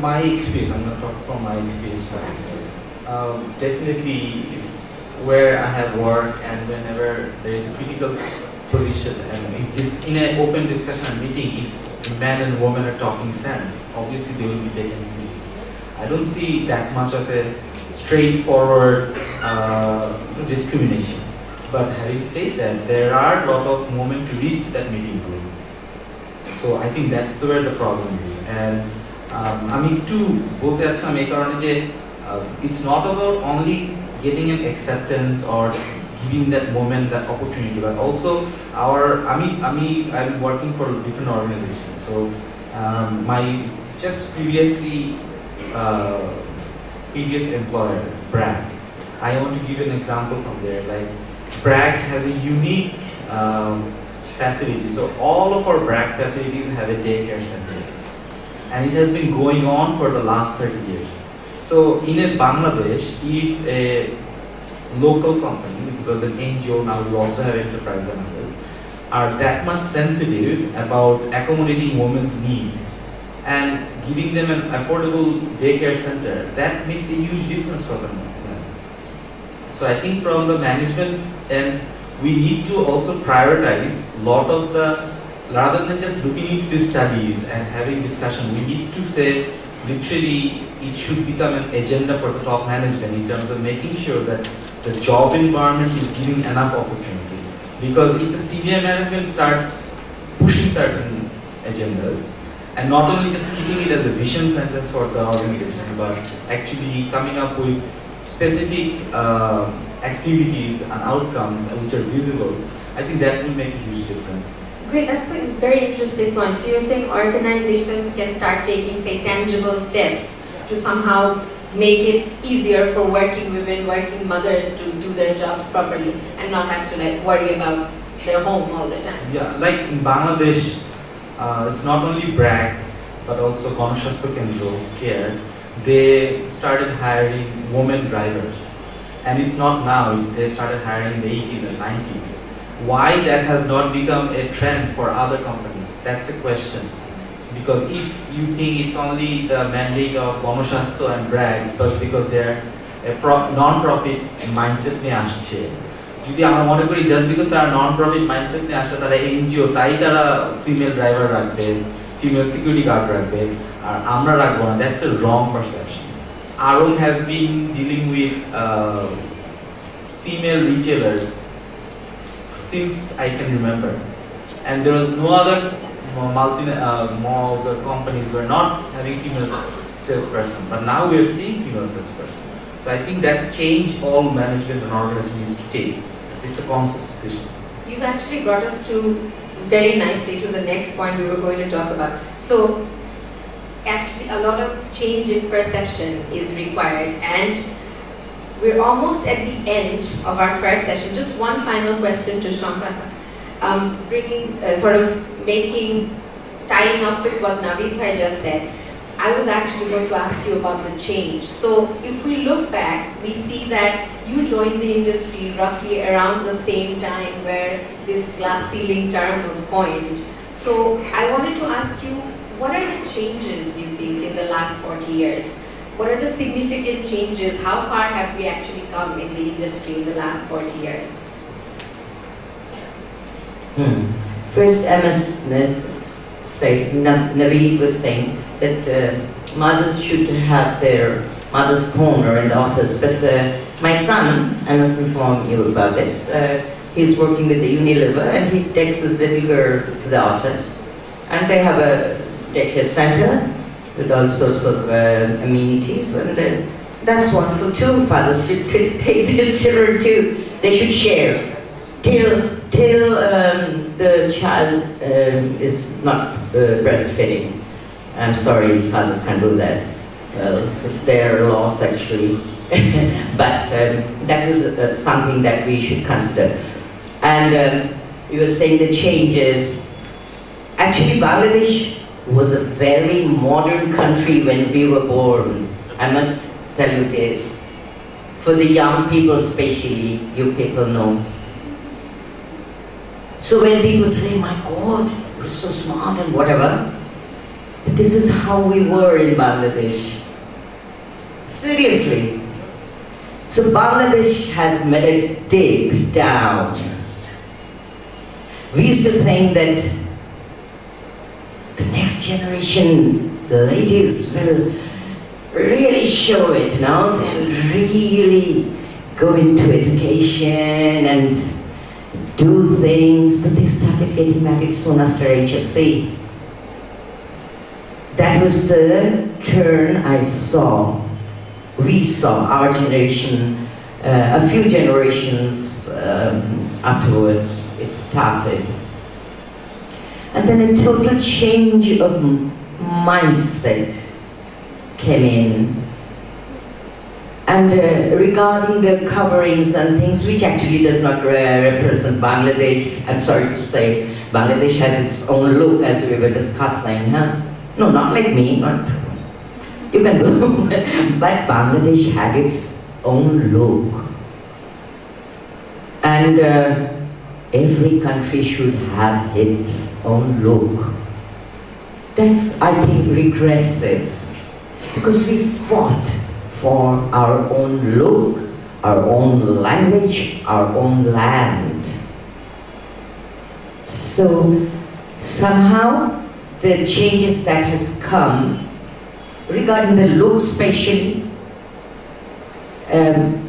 My experience, I'm not talking from my experience. Absolutely. Definitely, where I have worked and whenever there is a critical position, and if this, in an open discussion and meeting, if men and women are talking sense, obviously they will be taken seriously. I don't see that much of a straightforward discrimination. But having said that, there are a lot of movement to reach that meeting room. So I think that's where the problem is. And it's not about only getting an acceptance or giving that moment, that opportunity, but also I'm working for different organizations. So my previous employer, BRAC, I want to give an example from there. Like BRAC has a unique facility. So all of our BRAC facilities have a daycare center, and it has been going on for the last 30 years. So in Bangladesh, if a local company, because an NGO now we also have enterprise and others, are that much sensitive about accommodating women's need and giving them an affordable daycare center, that makes a huge difference for them. So I think from the management end, we need to also prioritize a lot of the, rather than just looking into studies and having discussion, we need to say literally it should become an agenda for the top management in terms of making sure that the job environment is giving enough opportunity. Because if the senior management starts pushing certain agendas, and not only just keeping it as a vision sentence for the organization, but actually coming up with specific activities and outcomes which are visible, I think that will make a huge difference. Great, that's a very interesting point. So you're saying organizations can start taking, say, tangible steps to somehow make it easier for working women, working mothers to do their jobs properly and not have to like worry about their home all the time. Yeah, like in Bangladesh, it's not only BRAC, but also Ganashastha Kendra Care. They started hiring women drivers. And it's not now, they started hiring in the 80s and 90s. Why that has not become a trend for other companies? That's a question. Because if you think it's only the mandate of Ganashastha and BRAC, because they're a non-profit mindset নিয়ে আসছে, যদি আমরা মনে করি just because তারা non-profit mindset নিয়ে আসছে, তারা NGO, তাই তারা female driver রাখবে, female security guard রাখবে, আর আমরা রাখবো না, that's a wrong perception. Arun has been dealing with female retailers since I can remember, and there was no other malls or companies were not having female salesperson, but now we are seeing female salesperson. So I think that change all management and organization needs to take. It's a conscious decision. You've actually brought us to very nicely to the next point we were going to talk about. So actually a lot of change in perception is required, and we're almost at the end of our first session. Just one final question to Shankar. Tying up with what Naveed Bhai just said, I was actually going to ask you about the change. So if we look back, we see that you joined the industry roughly around the same time where this glass ceiling term was coined. So I wanted to ask you, what are the changes you think in the last 40 years? What are the significant changes? How far have we actually come in the industry in the last 40 years? First, I must say, Naveed was saying that mothers should have their mother's corner in the office, but my son, I must inform you about this, he's working with the Unilever, and he takes his little girl to the office, and they have a daycare center with all sorts of amenities, and that's wonderful too. Fathers should take their children too. They should share till the child is not breastfeeding. I'm sorry, fathers can't do that. Well, it's their loss actually, but that is something that we should consider. And you were saying the changes. Actually, Bangladesh was a very modern country when we were born. I must tell you this. For the young people especially, you people know. So when people say, my God, we're so smart and whatever, but this is how we were in Bangladesh. Seriously. So Bangladesh has made a dip down. We used to think that the next generation, the ladies will really show it, they'll really go into education and do things, but they started getting married soon after HSC. That was the turn we saw, our generation, a few generations afterwards, it started. And then a total change of mindset came in. And regarding the coverings and things, which actually does not represent Bangladesh, I'm sorry to say, Bangladesh has its own look, as we were discussing, No, not like me, you can do, but Bangladesh had its own look. And every country should have its own look. That's, I think, regressive, because we fought for our own look, our own language, our own land. So somehow the changes that has come regarding the look especially,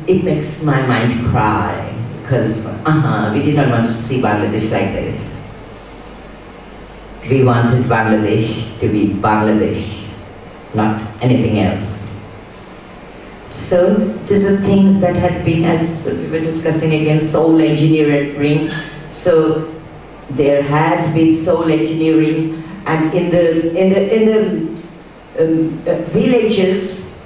it makes my mind cry, because we did not want to see Bangladesh like this. We wanted Bangladesh to be Bangladesh, not anything else. So these are things that had been, as we were discussing again, soul engineering. So there had been soul engineering, and in the villages,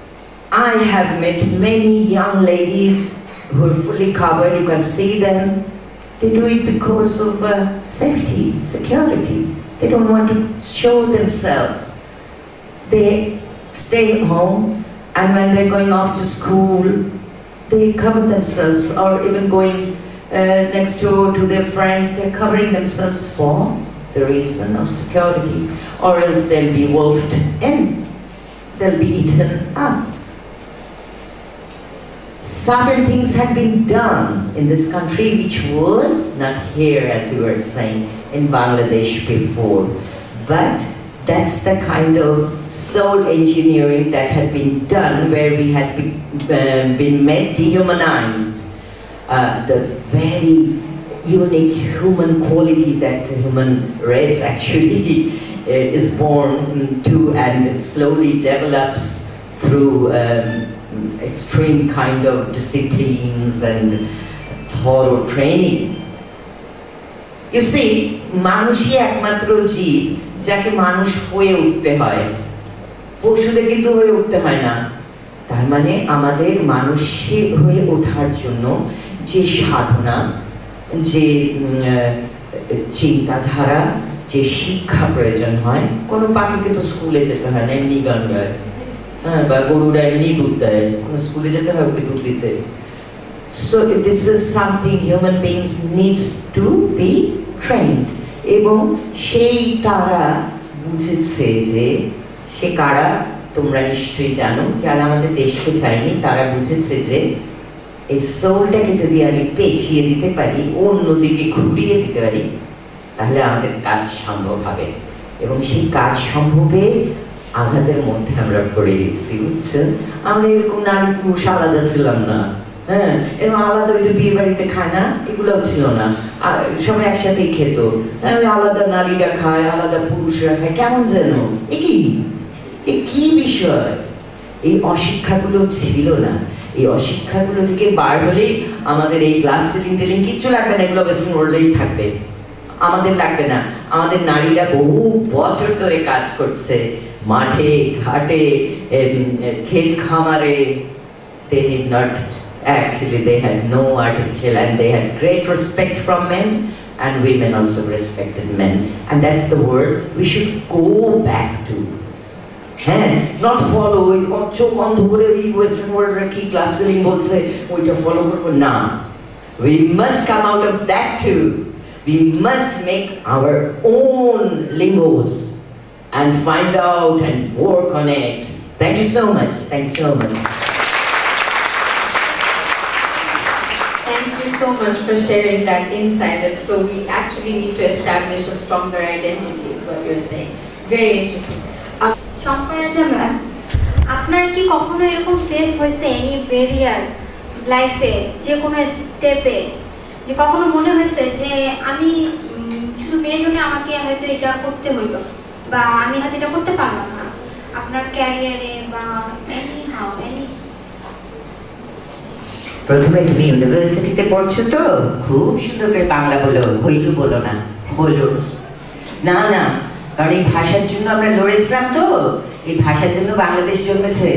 I have met many young ladies who are fully covered. You can see them. They do it because of safety, security. They don't want to show themselves. They stay home, and when they're going off to school, they cover themselves, or even going next door to their friends, they're covering themselves for the reason of security, or else they'll be wolfed in, they'll be eaten up. Certain things have been done in this country which was not here, as you were saying, in Bangladesh before, but that's the kind of soul engineering that had been done, where we had been made dehumanized. The very unique human quality that the human race actually is born to and slowly develops through extreme kind of disciplines and thorough training. You see, মানুষই একমাত্র জীব যাকে মানুষ হয়ে উঠতে হয়, পশুদের কিন্তু হয়ে উঠতে হয় না। তার মানে আমাদের মানুষ হয়ে ওঠার জন্য যে সাধনা, যে চিন্তাধারা, যে শিক্ষা প্রয়োজন হয়, কোনো পাখিকে তো স্কুলে যেতে হয় না, এমনি গান গায়, বা গরুরা এমনি দুধ দেয়, কোনো স্কুলে যেতে হয় ওকে দুধ দিতে। So this is something human beings needs to be trained. এবং সেই তারা বুঝেছে যে সে কারা, তোমরা নিশ্চয়ই জানো, যারা আমাদের দেশকে চায়নি, তারা বুঝেছে যে এই সোলটাকে যদি আমি পেঁচিয়ে দিতে পারি, অন্যদিকে ঘুরিয়ে দিতে পারি, তাহলে আমাদের কাজ সম্ভব হবে। এবং সেই কাজ সম্ভবে আঘাতের মধ্যে আমরা পড়ে গেছি, বুঝছেন? আমরা এরকম নারী পুরুষ আলাদা ছিলাম না, এরকম আলাদা ওই যে বিয়ে বাড়িতে খায় না, এগুলোও ছিল না, সবাই একসাথেই খেত। আলাদা নারীরা খায়, আলাদা পুরুষরা খায়, কেমন যেন এ কি বিষয়? এই অশিক্ষাগুলো ছিল না। এই অশিক্ষাগুলো থেকে বার হলেই আমাদের এই গ্লাস সিলিং টেলিং কিচ্ছু লাগবে না, এগুলো ওয়েস্টার্ন ওয়ার্ল্ডেই থাকবে, আমাদের লাগবে না। আমাদের নারীরা বহু বছর ধরে কাজ করছে, মাঠে ঘাটে, ক্ষেত খামারে। They did not, actually they had no artificial, and they had great respect from men, and women also respected men, and that's the word we should go back to. Not follow it, চোখ বন্ধ করে এই western ওয়ার্ল্ডরা কি class ceiling বলছে ওইটা follow করবো না। We must come out of that too. We must make our own lingos and find out and work on it. Thank you so much. Thank you so much. Thank you so much for sharing that insight. That so we actually need to establish a stronger identity, is what you're saying. Very interesting. আপনার কি কখনো এরকম face হয়েছে any barrier লাইফে যে কোনো স্টেপে যে কখনো মনে হয়েছে যে আমি শুধু মেয়ের জন্য আমাকে হয়তো এটা করতে হইলো বা আমি হয়তো এটা করতে পারলাম না আপনার ক্যারিয়ারে বা এনি হাউ এনি? প্রথমে তুমি ইউনিভার্সিটিতে পড়ছো তো খুব সুন্দর করে বাংলা বলো, হইলু বলো না, হলো না না, কারণ এই ভাষার জন্য আমরা লড়েছিলাম তো, এই ভাষার জন্য বাংলাদেশ জন্মেছে,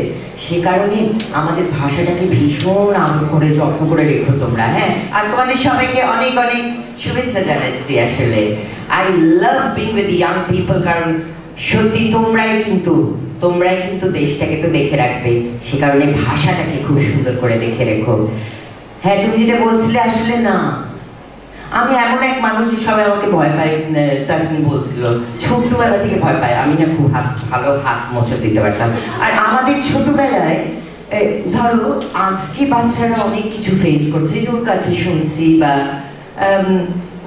সে কারণে আমাদের ভাষাটাকে ভীষণ আগ্রহ করে যত্ন করে রেখো তোমরা। হ্যাঁ, আর তোমাদের সবাইকে অনেক অনেক শুভেচ্ছা জানাচ্ছি। আসলে I love being with young people, কারণ সত্যি তোমরাই কিন্তু দেশটাকে তো দেখে রাখবে, সে কারণে ভাষাটাকে খুব সুন্দর করে দেখে রেখো। হ্যাঁ, তুমি যেটা বলছিলে, আসলে না আমি এমন এক মানুষ যে সবাই আমাকে ভয় পায়, তাসিন বলছিল ছোটবেলা থেকে ভয় পায়, আমি না খুব ভালো হাত মোচড় দিতে পারতাম। আর আমাদের ছোটবেলায় ধরো আজকে বাচ্চারা অনেক কিছু ফেস করছে, যে ওর কাছে শুনছি বা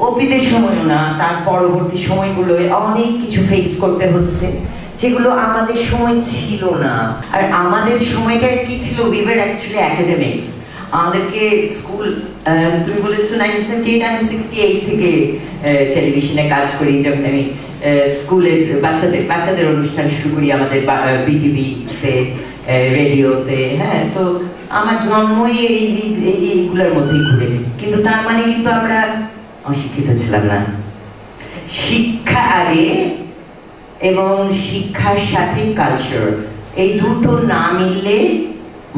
অতীতের সময়ও না, তার পরবর্তী সময়গুলোয় অনেক কিছু ফেস করতে হচ্ছে যেগুলো আমাদের সময় ছিল না। আর আমাদের সময়টা কি ছিল, উই ওয়ার অ্যাকচুয়ালি একাডেমিক্স। আমাদেরকে স্কুল, তুমি বলেছো 1978, আমি 68 থেকে টেলিভিশনে কাজ করি, যখন আমি স্কুলের বাচ্চাদের অনুষ্ঠান শুরু করি আমাদের বিটিভিতে, রেডিওতে। হ্যাঁ, তো আমার জন্মই এইগুলোর মধ্যেই ঘুরে, কিন্তু তার মানে কিন্তু আমরা অশিক্ষিত ছিলাম না। শিক্ষা আগে এবং শিক্ষার সাথে কালচার, এই দুটো না মিললে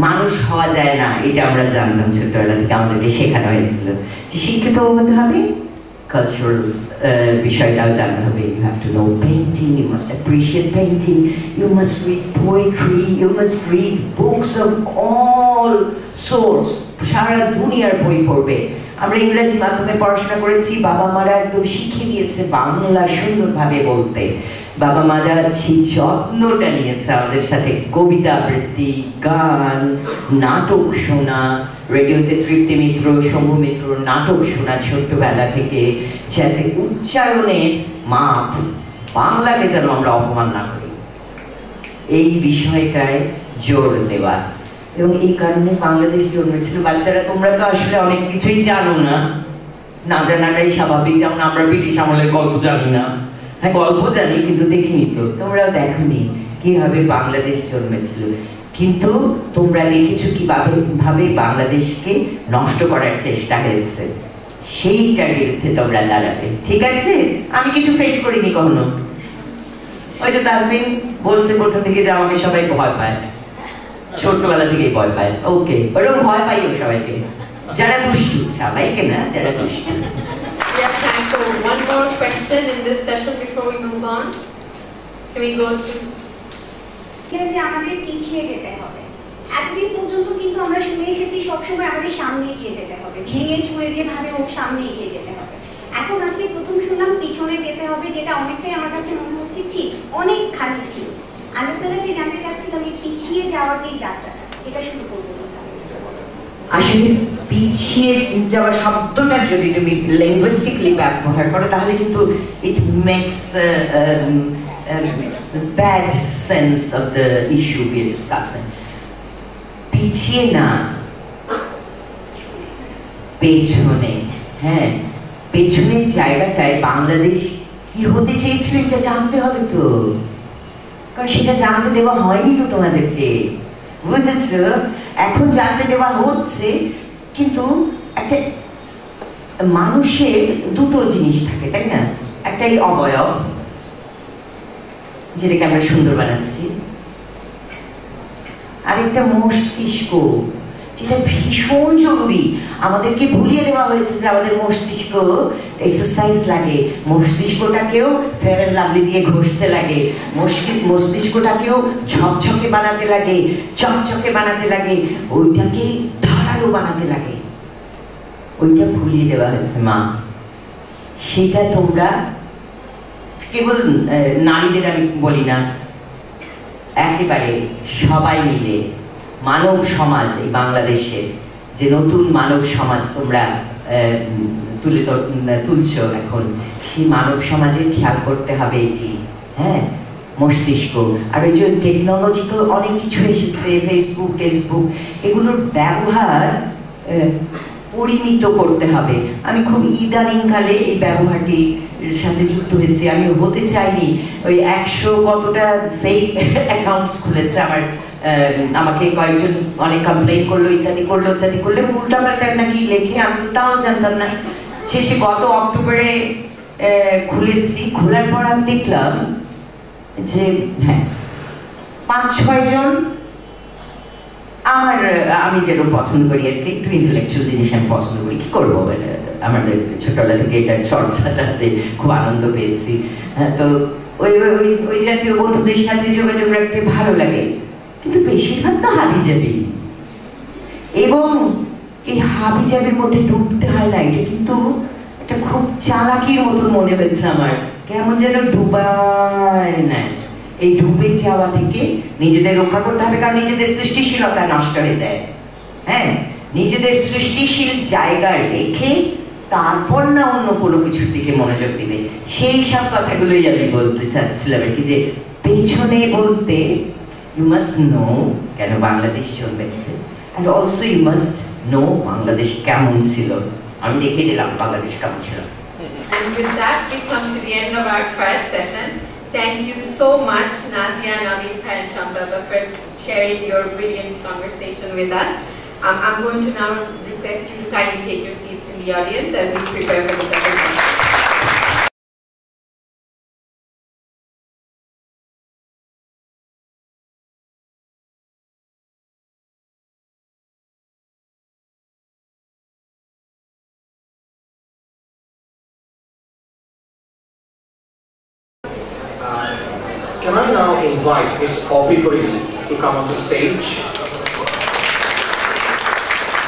মানুষ হওয়া যায় না, এটা আমরা জানতাম ছোটবেলা থেকে, আমাদেরকে শেখানো হয়েছিল যে শিক্ষিত হতে হবে, কালচারাল বিষয়টাও জানতে হবে। You have to know painting, you must appreciate painting, you must read poetry, you must read books of all source, সারা দুনিয়ার বই পড়বে। আমরা ইংরেজি মাধ্যমে পড়াশোনা করেছি, বাবা মারা একদম শিখিয়ে দিয়েছে বাংলা সুন্দরভাবে বলতে, বাবা মারা সেই যত্নটা নিয়েছে আমাদের সাথে, কবিতা আবৃত্তি, গান, নাটক শোনা, রেডিওতে তৃপ্তি মিত্র, শম্ভু মিত্র নাটক শোনা ছোট্টবেলা থেকে, যাতে উচ্চারণের মাপ, বাংলাকে যেন আমরা অপমান না করি, এই বিষয়টায় জোর দেওয়া। এবং এই কারণে বাংলাদেশ জন্মেছিল। বাচ্চারা তোমরা তো আসলে অনেক কিছুই জানো না, না জানাটাই স্বাভাবিক। যেমন আমরা ব্রিটিশ আমলের গল্প জানি না, হ্যাঁ গল্প জানি কিন্তু দেখিনি, তো তোমরাও দেখোনি কিভাবে বাংলাদেশ জন্মেছিল, কিন্তু তোমরা দেখেছো কিভাবে বাংলাদেশকে নষ্ট করার চেষ্টা হয়েছে, সেইটার বিরুদ্ধে তোমরা দাঁড়াবে। ঠিক আছে, আমি কিছু ফেস করিনি কখনো। ওই যে তাসিন বলছে প্রথম থেকে যে আমাকে সবাই ভয় পায়, ছোটবেলা থেকেই ভয় পায়। ওকে, ওরকম ভয় পাইও সবাইকে, যারা দুষ্টু, সবাইকে না, যারা দুষ্টু। We have time for one more question in this session before we move on. Can we go to? যে আমাদের পিছিয়ে যেতে হবে, এতদিন পর্যন্ত কিন্তু আমরা শুনে এসেছি সবসময় আমাদের সামনে এগিয়ে যেতে হবে, ভেঙে চুরে যেভাবে হোক সামনে এগিয়ে যেতে হবে। এখন আজকে প্রথম শুনলাম পিছনে যেতে হবে, যেটা অনেকটাই আমার কাছে মনে হচ্ছে ঠিক, অনেকখানি ঠিক। আমি আপনার কাছে জানতে চাচ্ছিলাম এই পিছিয়ে যাওয়ার যে যাত্রাটা, এটা শুরু করবো কোথায়? আসলে পিছিয়ে যাওয়ার শব্দটা যদি তুমি লিঙ্গুইস্টিকলি ব্যবহার করো, তাহলে কিন্তু it makes bad sense of the issue we are discussing. পিছিয়ে না, পেছনে। হ্যাঁ, পেছনের জায়গাটায় বাংলাদেশ কি হতে চেয়েছিল এটা জানতে হবে তো, কারণ সেটা জানতে দেওয়া হয়নি তো তোমাদেরকে, বুঝেছ? এখন জানতে দেওয়া হচ্ছে, কিন্তু একটা মানুষের দুটো জিনিস থাকে, তাই না? একটাই অবয়ব, যেটাকে আমরা সুন্দর বানাচ্ছি, আরেকটা মস্তিষ্ক, যেটা ভীষণ জরুরি। আমাদেরকে ভুলিয়ে দেওয়া হয়েছে যে আমাদের মস্তিষ্ক এক্সারসাইজ লাগে, মস্তিষ্কটাকেও ফেয়ার অ্যান্ড লাভলি দিয়ে ঘষতে লাগে, মস্তিষ্কটাকেও ঝকঝকে বানাতে লাগে, চকচকে বানাতে লাগে, ওইটাকে ধারালো বানাতে লাগে, ওইটা ভুলিয়ে দেওয়া হয়েছে মা। সেটা তোমরা কেবল নারীদের আমি বলি না, একেবারে সবাই মিলে মানব সমাজ, এই বাংলাদেশের যে নতুন মানব সমাজ তোমরা তুলছো এখন, সেই মানব সমাজের খেয়াল করতে হবে এটি, হ্যাঁ, মস্তিষ্ক। আর ওই যে টেকনোলজি তো অনেক কিছু এসেছে, ফেসবুক টেসবুক, এগুলোর ব্যবহার পরিমিত করতে হবে। আমি খুব ইদানিংকালে এই ব্যবহারটির সাথে যুক্ত হয়েছি। আমি হতে চাইনি, ওই 100 কতটা ফেক অ্যাকাউন্টস খুলেছে আমাকে কয়েকজন অনেক কমপ্লেন করলো, ইত্যাদি করলে উল্টাপাল্টা নাকি লেখে, আমি তো তাও জানতাম না। শেষে গত অক্টোবরে খুলেছি, খোলার পর আমি দেখলাম যে হ্যাঁ 5-6 জন আমি যেরকম পছন্দ করি আর কি, একটু ইন্টেলেকচুয়াল জিনিস আমি পছন্দ করি, কি করবো, আমাদের ছোটবেলা থেকে এটার চর্চাটাতে খুব আনন্দ পেয়েছি। তো ওই জাতীয় বন্ধুদের সাথে যোগাযোগ রাখতে ভালো লাগে, কিন্তু বেশিরভাগ তো হাবিজাবি, এবং এই হাবিজাবির মধ্যে ডুবতে হয় না। এটা কিন্তু একটা খুব চালাকির মতন মনে হয়েছে আমার, কেমন যেন ডুবায় নেয়। এই ডুবে যাওয়া থেকে নিজেদের রক্ষা করতে হবে, কারণ নিজেদের সৃষ্টিশীলতা নষ্ট হয়ে যায়। হ্যাঁ, নিজেদের সৃষ্টিশীল জায়গায় রেখে তারপর না অন্য কোনো কিছুর দিকে মনোযোগ দিবে। সেই সব কথাগুলোই আমি বলতে চাচ্ছিলাম আর কি, যে পেছনে বলতে you must know কেন বাংলাদেশ জন্মেছে, and also you must know Bangladesh কেমন ছিল। আমি দেখিয়ে দিলাম বাংলাদেশ কেমন ছিল। And with that, we come to the end of our first session. Thank you so much, Nazia, Navisa, and Shambhava, for sharing your brilliant conversation with us. I'm going to now request you to kindly take your seats in the audience as we prepare for the second session. Can I now invite Ms. Poppy Puri to come on the stage?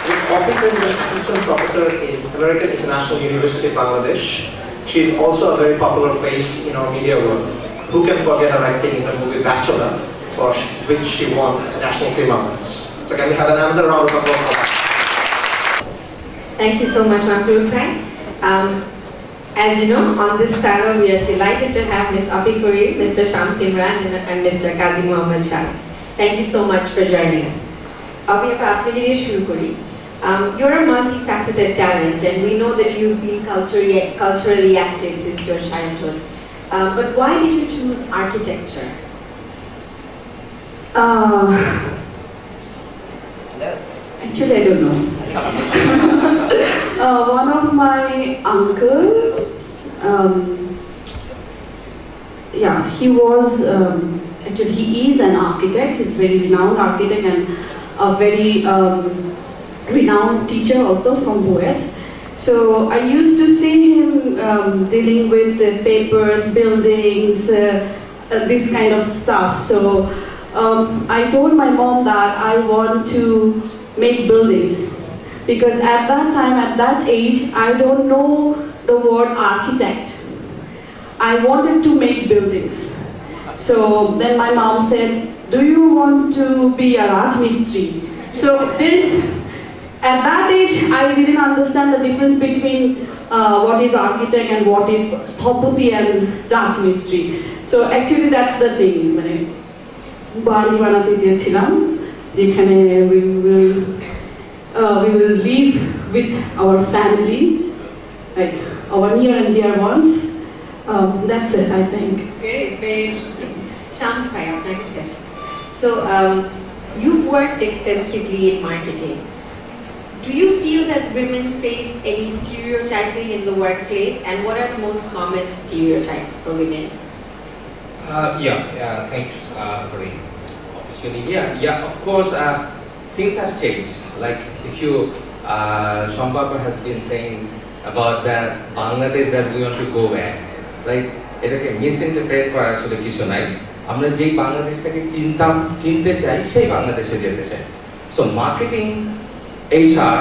Ms. Poppy Puri is an assistant professor in American International University, Bangladesh. She is also a very popular face in our media world. Who can forget her acting in the movie Bachelor, for which she won National Film Awards. So can we have another round of applause for that? Thank you so much, Masroor Khan. As you know, on this panel we are delighted to have Ms. Api Kuri, Mr. Shams Imran, and Mr. Kazi Muhammad Shah. Thank you so much for joining us. Api, apni diye shuru kori. You're a multifaceted talent, and we know that you've been culturally active since your childhood. But why did you choose architecture? Actually, I don't know. One of my uncles, he was, actually he is an architect. He's a very renowned architect and a very renowned teacher also from Buet. So I used to see him dealing with papers, buildings, this kind of stuff. So I told my mom that I want to make buildings, because at that time, at that age, I don't know the word architect. I wanted to make buildings. So then my mom said, do you want to be a Rajmistri? So at that age, I didn't understand the difference between what is architect and what is Sthapati and Rajmistri. So actually that's the thing. বাড়ি বানাতে চেয়েছিলাম যেখানে we will live with our families, like our near and dear ones. That's it, I think. Great, very interesting. Shams bhai, apnake shesh. So you've worked extensively in marketing. Do you feel that women face any stereotyping in the workplace, and what are the most common stereotypes for women? Thanks for the opportunity. Of course, things have changed. Like if you, Shambhava has been saying about that Bangladesh that we want to go back, right? এটাকে misinterpret করা আসলে কিছু নাই। আমরা যেই বাংলাদেশটাকে চিনতে চাই সেই বাংলাদেশে যেতে চাই। সো মার্কেটিং, HR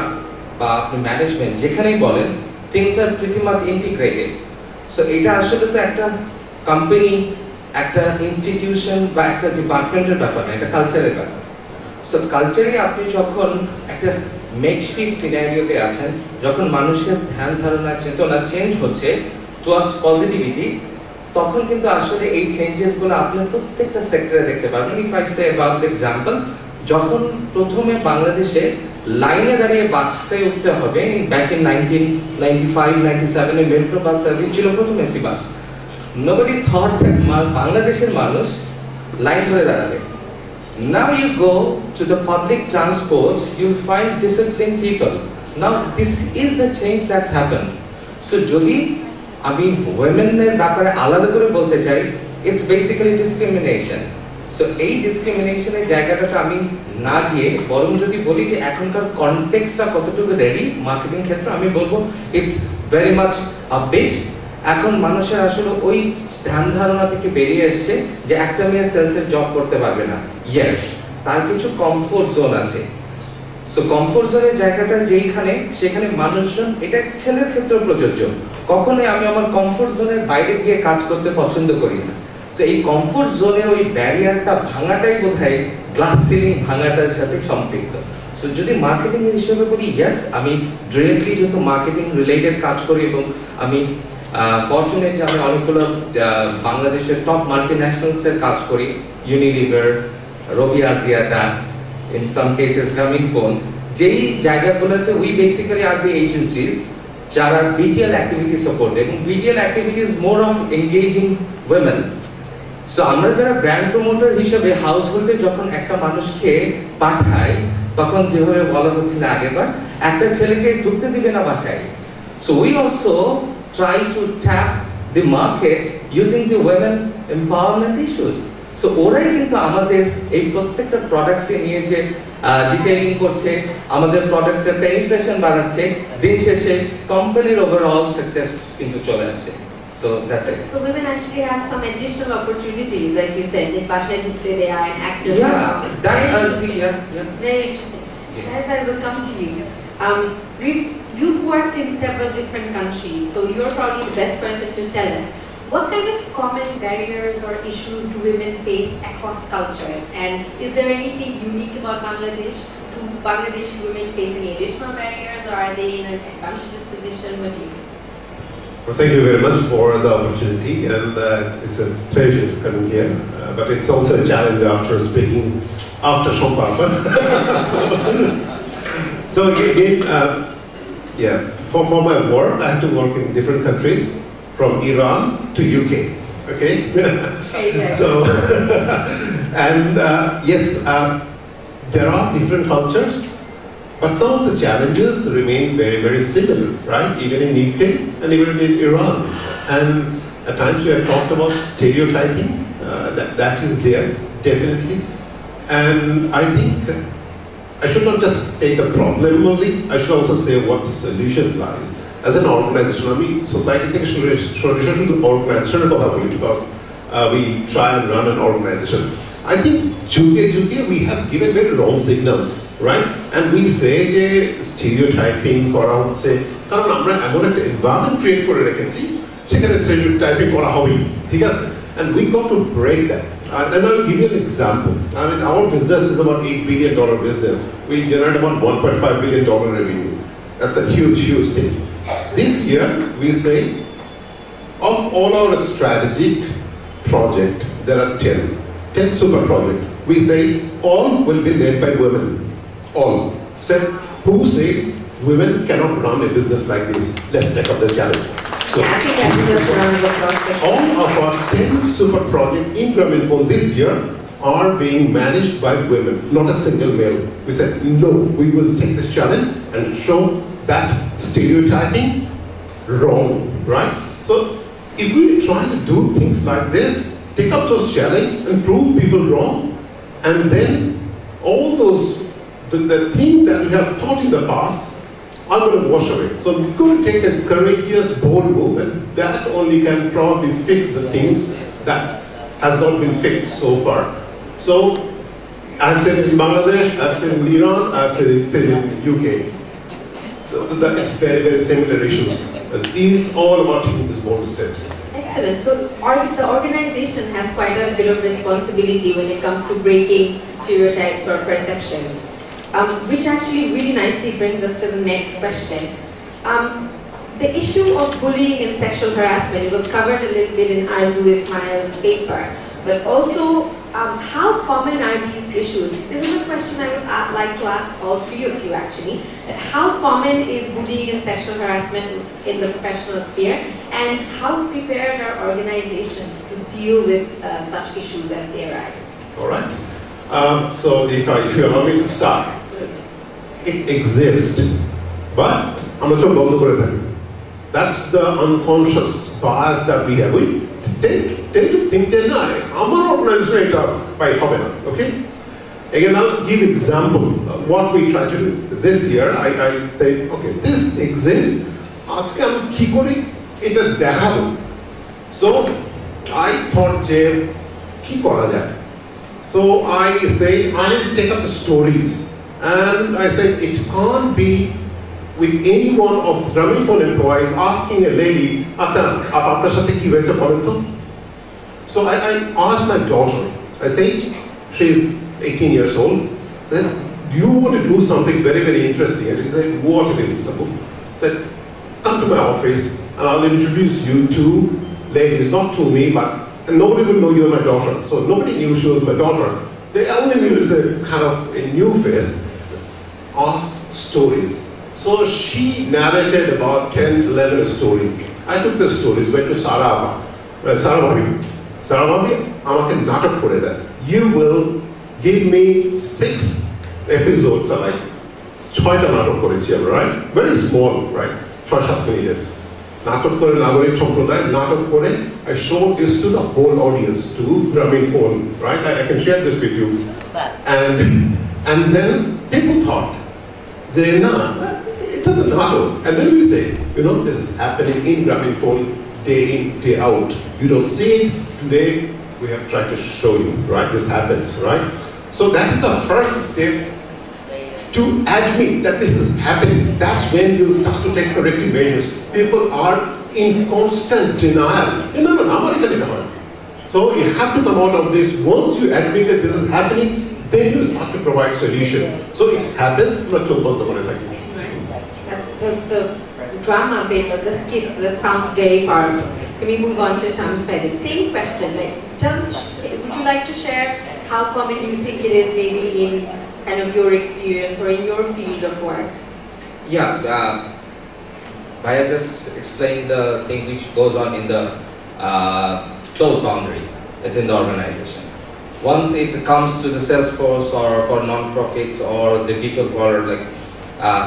বা আপনি ম্যানেজমেন্ট যেখানেই বলেন, things are pretty much integrated. So এটা আসলে তো একটা কোম্পানি, একটা ইনস্টিটিউশন বা একটা ডিপার্টমেন্টের ব্যাপার না, এটা কালচারের ব্যাপার। সো কালচারে আপনি যখন একটা মেকশিফট সিনারিওতে আছেন, যখন মানুষের ধ্যান ধারণা চেতনা চেঞ্জ হচ্ছে টুয়ার্ডস পজিটিভিটি, তখন কিন্তু আসলে এই চেঞ্জেসগুলো আপনার প্রত্যেকটা সেক্টরে দেখতে পারবেন। If I say about the example, যখন প্রথমে বাংলাদেশে লাইনে দাঁড়িয়ে বাসে উঠতে হবে, back in 1995-97 A metro bus service ছিল প্রথম AC bus. Nobody thought that বাংলাদেশের মানুষ লাইন ধরে দাঁড়াবে। Now you go to the public transports, you'll find disciplined people. Now this is the change that's happened. So যদি আমি women-এর ব্যাপারে আলাদা করে বলতে চাই, it's basically discrimination. So এই ডিসক্রিমিনেশনের জায়গাটাতে আমি না গিয়ে বরং যদি বলি যে এখনকার কনটেক্সটটা কতটুকু রেডি মার্কেটিং ক্ষেত্রে, আমি বলবো ইটস ভেরি মাচ আপডেট। এখন মানুষের আসলে ওই ধ্যান ধারণা থেকে বেরিয়ে এসছে যে একটা মেয়ে সেলসের জব করতে পারবে না। ইয়েস, তার কিছু কমফোর্ট জোন আছে। সো কমফোর্ট জোনের জায়গাটা যেইখানে, সেখানে মানুষজন, এটা ছেলের ক্ষেত্রেও প্রযোজ্য, কখনোই আমি আমার কমফোর্ট জোনের বাইরে গিয়ে কাজ করতে পছন্দ করি না। সো এই কমফোর্ট জোনে ওই ব্যারিয়ারটা ভাঙাটাই বোধহয় গ্লাস সিলিং ভাঙাটার সাথে সম্পৃক্ত। সো যদি মার্কেটিং হিসেবে বলি, ইয়েস, আমি ডিরেক্টলি যেহেতু মার্কেটিং রিলেটেড কাজ করি এবং আমি ফরচুনেট যে আমি অনেকগুলো বাংলাদেশের টপ মাল্টিন্যাশনালস এর কাজ করি, Unilever, Robi Axiata, in some cases Grameenphone, যেই জায়গাগুলোতে we basically are the agencies যারা বিটিএল অ্যাক্টিভিটি সাপোর্ট, এবং BTL activity is more of engaging women. So আমরা যারা ব্র্যান্ড প্রমোটার হিসেবে হাউসহোল্ডে যখন একটা মানুষকে পাঠাই, তখন যেভাবে বলা হচ্ছিল আগেরবার, একটা ছেলেকে ঢুকতে দিবে না বাসায়। So we also try to tap the market using the women empowerment issues. So ওরাই কিন্তু আমাদের এই প্রত্যেকটা প্রোডাক্টকে নিয়ে যে ডিটেইলিং করছে, আমাদের প্রোডাক্টের পেনিট্রেশন বাড়াচ্ছে, দিন শেষে কোম্পানির ওভারঅল সাকসেস কিন্তু চলে আসছে। So that's it. So women actually have some additional opportunities, like you said, in Bashay Dukte they are and access. Yeah, that very interesting. Shahid, I will come to you. You've worked in several different countries, so you're probably the best person to tell us what kind of common barriers or issues do women face across cultures, and is there anything unique about Bangladesh? Do Bangladeshi women face any additional barriers, or are they in an advantageous position? What do you think? Well, thank you very much for the opportunity, and it's a pleasure to come here, but it's also a challenge after speaking after Shompapa. So again, yeah, for my work, I have to work in different countries, from Iran to UK, okay? So, and yes, there are different cultures, but some of the challenges remain very, very similar, right? Even in UK and even in Iran. And at times we have talked about stereotyping, that is there, definitely. And I think I should not just take the problem only, I should also say what the solution lies. As an organization, I mean, society takes the organization because we try and run an organization. I think we have given very wrong signals, right? And we say stereotyping, karon amra emon ekta environment create kore rekhechi sekhane stereotyping kora hobe, thik ache, and we got to break that. And I'll give you an example. I mean, our business is about $8 billion business. We generate about $1.5 billion revenue. That's a huge, huge thing. This year, we say, of all our strategic projects, there are 10 super projects. We say all will be led by women. All. So, who says women cannot run a business like this? Let's take up the challenge. So, yeah, I think that's a good round of applause. All of our 10 super projects in Grameenphone this year are being managed by women, not a single male. We said, no, we will take this challenge and show that stereotyping wrong, right? So if we try to do things like this, take up those challenges and prove people wrong, and then all those, the things that we have taught in the past are going to wash away. So we're going to take a courageous, bold move, and that only can probably fix the things that has not been fixed so far. So I've said it in Bangladesh, I've said it in Iran, I've said it in UK. It's very, very similar issues. It's all about taking these bold steps. Excellent. So the organization has quite a bit of responsibility when it comes to breaking stereotypes or perceptions. which actually really nicely brings us to the next question. The issue of bullying and sexual harassment, it was covered a little bit in Arzu Ismail's paper, but also how common are these issues? This is a question I would like to ask all three of you actually. That how common is bullying and sexual harassment in the professional sphere, and how prepared are organizations to deal with such issues as they arise? All right. So if you allow me to start, it exists, but I'm not sure. That's the unconscious bias that we have. We tend to think that I'm an organization by hobby. Okay? Again, I'll give example of what we try to do. This year, I say, okay, this exists. So I thought, so I say, I need to take up the stories. And I said, it can't be with any one of Grameenphone employees asking a lady, so I asked my daughter, I say, she's 18 years old, then do you want to do something very, very interesting? And she said, what it is? I said, come to my office and I'll introduce you to ladies, not to me, but and nobody will know you're my daughter. So nobody knew she was my daughter. They only knew it's a kind of a new face. Asked stories. So she narrated about 10, 11 stories. I took the stories, went to Sarah Bhabi, amake natak kore den. You will give me 6 episodes, like 6টা natak korechi, right? Very small, right? 6-7 minute. Natak kore nagorik সম্প্রদায়, natak kore, I showed this to the whole audience, to Grameenphone, right? I can share this with you. And then people thought, and then we say, you know, this is happening in Grameenphone day in, day out. You don't see it, today we have tried to show you, right? This happens, right? So that is the first step to admit that this is happening. That's when you start to take corrective measures. People are in constant denial. So you have to come out of this. Once you admit that this is happening, then you start to provide solution. So it happens. The drama bit or the skits, that sounds very powerful. Can we move on to Shams Fedin? Same question. Would you like to share how common you think it is, maybe in kind of your experience or in your field of work? Yeah, Bhaiya just explained the thing which goes on in the closed boundary. It's in the organization. Once it comes to the sales force or for non-profits or the people who are like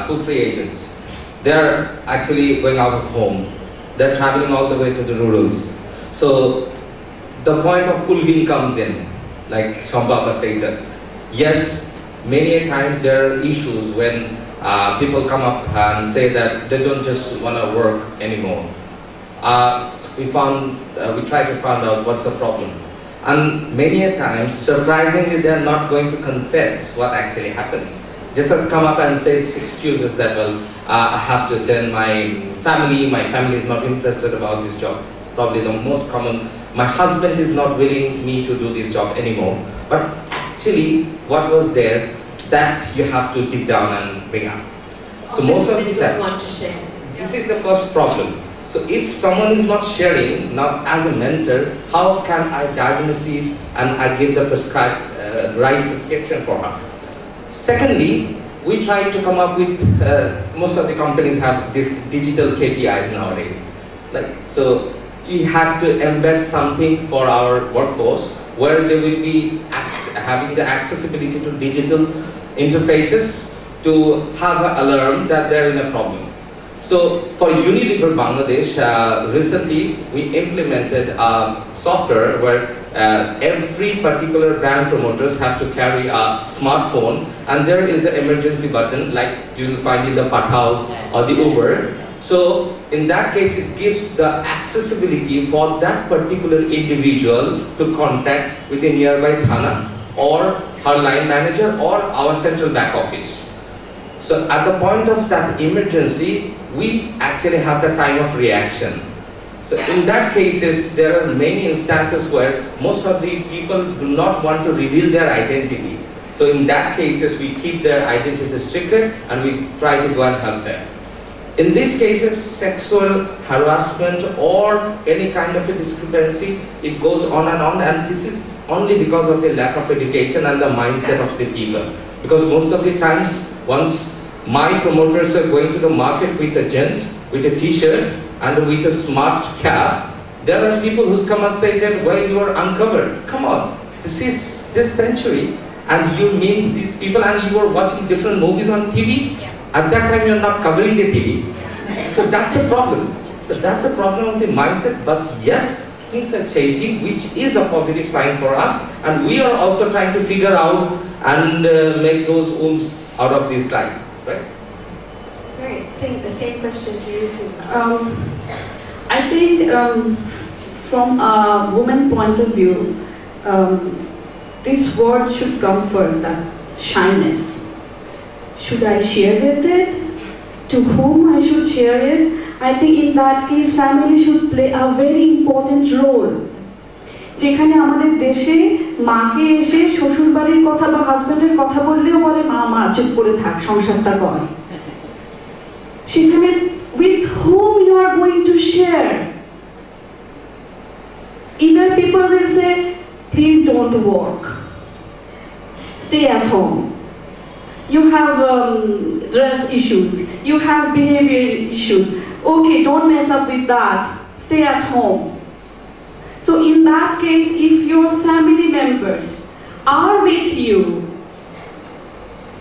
full free agents, they're actually going out of home. They're traveling all the way to the rurals. So the point of Kulvin comes in, like Shambhava said us. Yes, many times there are issues when people come up and say that they don't just want to work anymore. We try to find out what's the problem. And many a times, surprisingly, they're not going to confess what actually happened. Just have come up and say excuses that, well, I have to attend my family is not interested about this job. Probably the most common, my husband is not willing me to do this job anymore. But actually, what was there, that you have to dig down and bring up. So most of the time, want to share. This is the first problem. So if someone is not sharing, now as a mentor, how can I diagnose and I give the prescribed right prescription for her? Secondly, we try to come up with, most of the companies have this digital KPIs nowadays. So we have to embed something for our workforce where they will be having the accessibility to digital interfaces to have an alarm that they're in a problem. So for Unilever Bangladesh, recently we implemented a software where every particular brand promoters have to carry a smartphone, and there is an emergency button like you will find in the Pathao or the Uber. So in that case, it gives the accessibility for that particular individual to contact with a nearby Thana or her line manager or our central back office. So at the point of that emergency, we actually have the time of reaction. So in that cases, there are many instances where most of the people do not want to reveal their identity. So in that cases, we keep their identities secret and we try to go and help them. In these cases, sexual harassment or any kind of a discrepancy, it goes on, and this is only because of the lack of education and the mindset of the people. Because most of the times, once my promoters are going to the market with a jeans, with a t-shirt and with a smart cap, there are people who come and say that, well, you are uncovered. Come on, this is this century, and you mean these people, and you are watching different movies on TV? Yeah. At that time, you are not covering the TV. Yeah. So that's a problem. So that's a problem of the mindset, but yes, things are changing, which is a positive sign for us, and we are also trying to figure out and make those wombs out of this side, right? Right, the same question to you too. I think from a woman point of view, this word should come first, that shyness. Should I share with it? To whom I should share it? I think in that case, family should play a very important role. যেখানে আমাদের দেশে মাকে এসে শ্বশুর বাড়ির কথা বা হাজবেন্ডের কথা বললেও বলে মা চুপ করে থাক, সংসারটা কর। সেখানে with whom you are going to share? Either people will say, please don't work, stay at home. You have dress issues, you have behavior issues. Okay, don't mess up with that, stay at home. So in that case, if your family members are with you,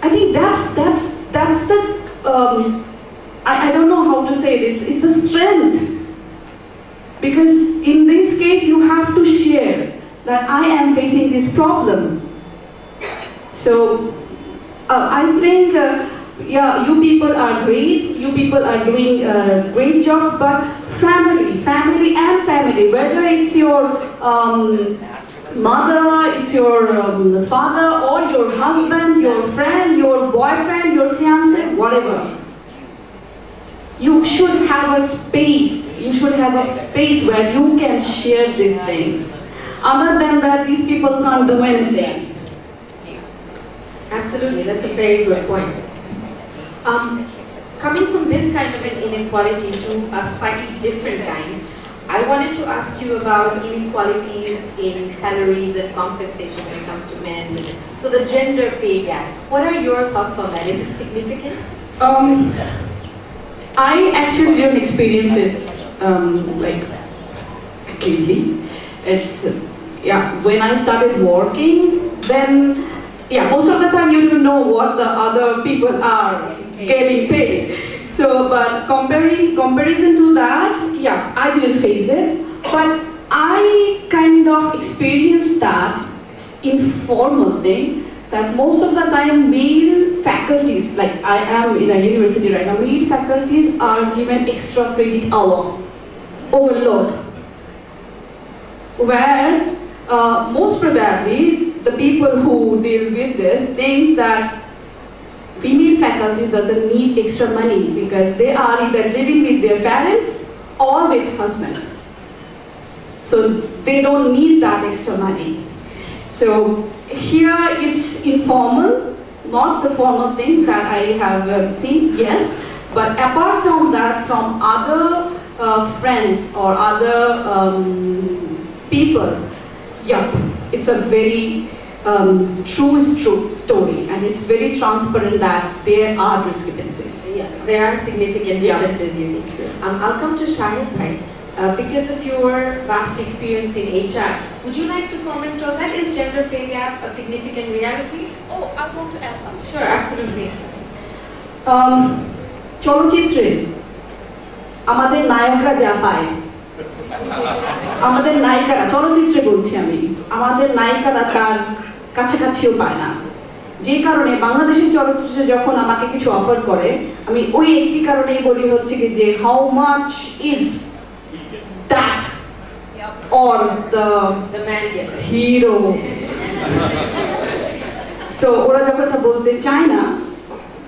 I think that's the I don't know how to say it. It's the strength, because in this case you have to share that I am facing this problem. So I think yeah, you people are great. You people are doing great jobs, but family, whether it's your mother, it's your father, or your husband, your friend, your boyfriend, your fiancé, whatever. You should have a space. You should have a space where you can share these things. Other than that, these people can't do anything. Absolutely, that's a very good point. Coming from this kind of an inequality to a slightly different kind, I wanted to ask you about inequalities in salaries and compensation when it comes to men and women. So the gender pay gap, what are your thoughts on that? Is it significant? I actually didn't experience it like acutely. It's when I started working, then most of the time you don't know what the other people are getting paid. So, but comparison to that, I didn't face it, but I kind of experienced that informal thing, that most of the time male faculties, like I am in a university right now, male faculties are given extra credit hour, overload, where most probably the people who deal with this thinks that female faculty doesn't need extra money because they are either living with their parents or with husband. So they don't need that extra money. So here it's informal, not the formal thing that I have seen, yes, but apart from that, from other friends or other people, it's a very true story, and it's very transparent that there are discrepancies. Yes, there are significant differences, you think. I'll come to Shahid Bhai. Because of your vast experience in HR, would you like to comment on that? Is gender pay gap a significant reality? Oh, I want to add something. Sure, absolutely. চলচ্চিত্রে আমাদের নায়করা যা পায়, আমাদের নায়িকারা, চলচ্চিত্রে বলছি আমি, আমাদের নায়িকারা তার কাছাকাছিও পায় না। যে কারণে বাংলাদেশের চলচ্চিত্রে যখন আমাকে কিছু অফার করে, আমি ওই একটি কারণেই বলি হচ্ছে কি যে how much is that or the man hero. So ওরা যখন তা বলতে চায় না,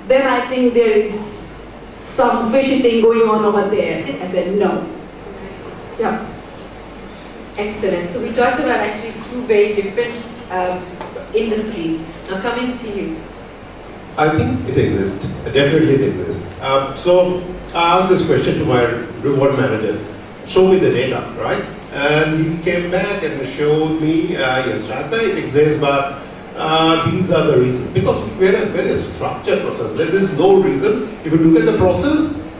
then I think there is some fishy thing going on over there. I said no. Excellent. So we talked about actually two very different industries. Now coming to you. I think it exists. Definitely it exists. So I asked this question to my reward manager. Show me the data, right? And he came back and showed me, yes, it exists, but these are the reasons. Because we have a very structured process. There is no reason, if you look at the process,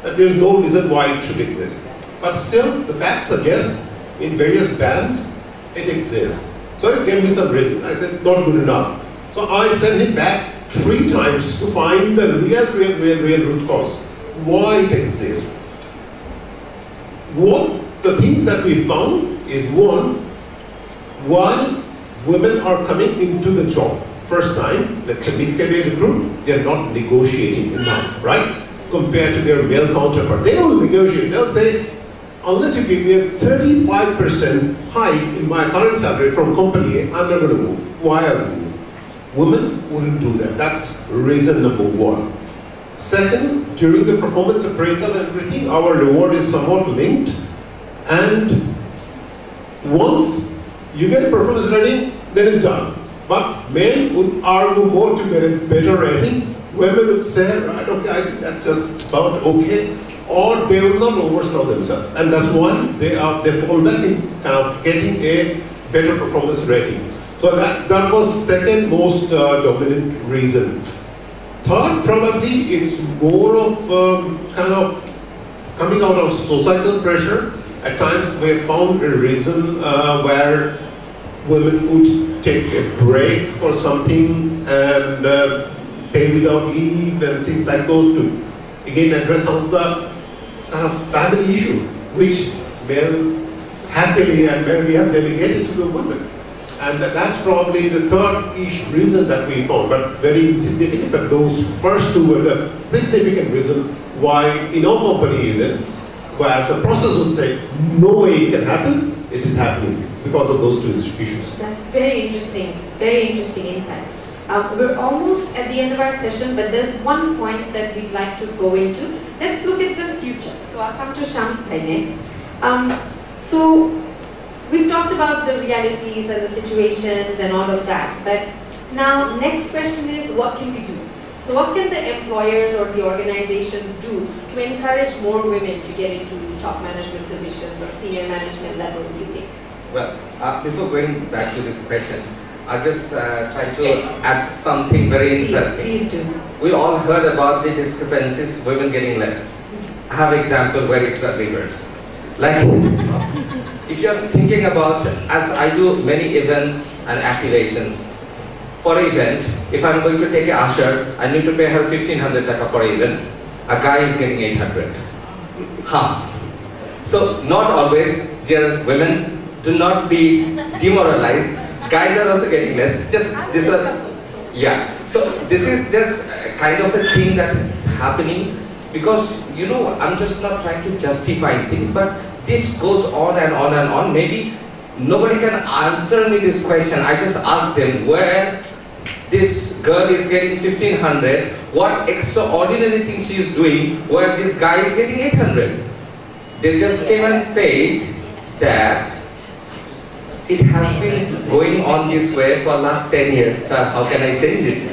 there is no reason why it should exist. But still, the facts suggest in various bands, it exists. So he gave me some reason. I said, not good enough. So I sent him back 3 times to find the real root cause. Why it exists. What the things that we found is, one, why women are coming into the job first time, let's say mid-career group, they are not negotiating enough, right? Compared to their male counterpart. They will negotiate, they'll say, unless you give me a 35% hike in my current salary from company A, I'm not going to move. Why are we move? Women wouldn't do that. That's reason number 1. Second, during the performance appraisal and everything, our reward is somewhat linked. And once you get a performance rating, then it's done. But men would argue more to get a better rating. Women would say, right, okay, I think that's just about okay. Or they will not oversell themselves. And that's why they fall back in kind of getting a better performance rating. So that was second most dominant reason. Third, probably it's more of kind of coming out of societal pressure. At times we have found a reason where women would take a break for something and pay without leave and things like those to again address some of the kind of family issue which men happily and when we have delegated to the women. And that's probably the third-ish reason that we found, but very insignificant. But those first 2 were the significant reason why in our company even, where the process would say, no way it can happen, it is happening because of those 2 issues. That's very interesting insight. We're almost at the end of our session, but there's one point that we'd like to go into. Let's look at the future. So I'll come to Shams Bhai next. So we've talked about the realities and the situations and all of that, but now next question is, what can we do? So what can the employers or the organizations do to encourage more women to get into top management positions or senior management levels, you think? Well, before going back to this question, I just try to add something very interesting. Please do. We all heard about the discrepancies, women getting less. I have an example where it's the reverse. Like, if you're thinking about, as I do many events and activations, for an event, if I'm going to take an usher, I need to pay her 1500 taka for an event. A guy is getting 800. Half. So, not always, dear women, do not be demoralized. Guys are also getting less. Just, this was, yeah. So, this is just kind of a thing that is happening because, you know, I'm just not trying to justify things, but this goes on and on and on. Maybe nobody can answer me this question. I just ask them where this girl is getting 1500, what extraordinary thing she is doing where this guy is getting 800. They just came and said that it has been going on this way for last 10 years. Sir, how can I change it?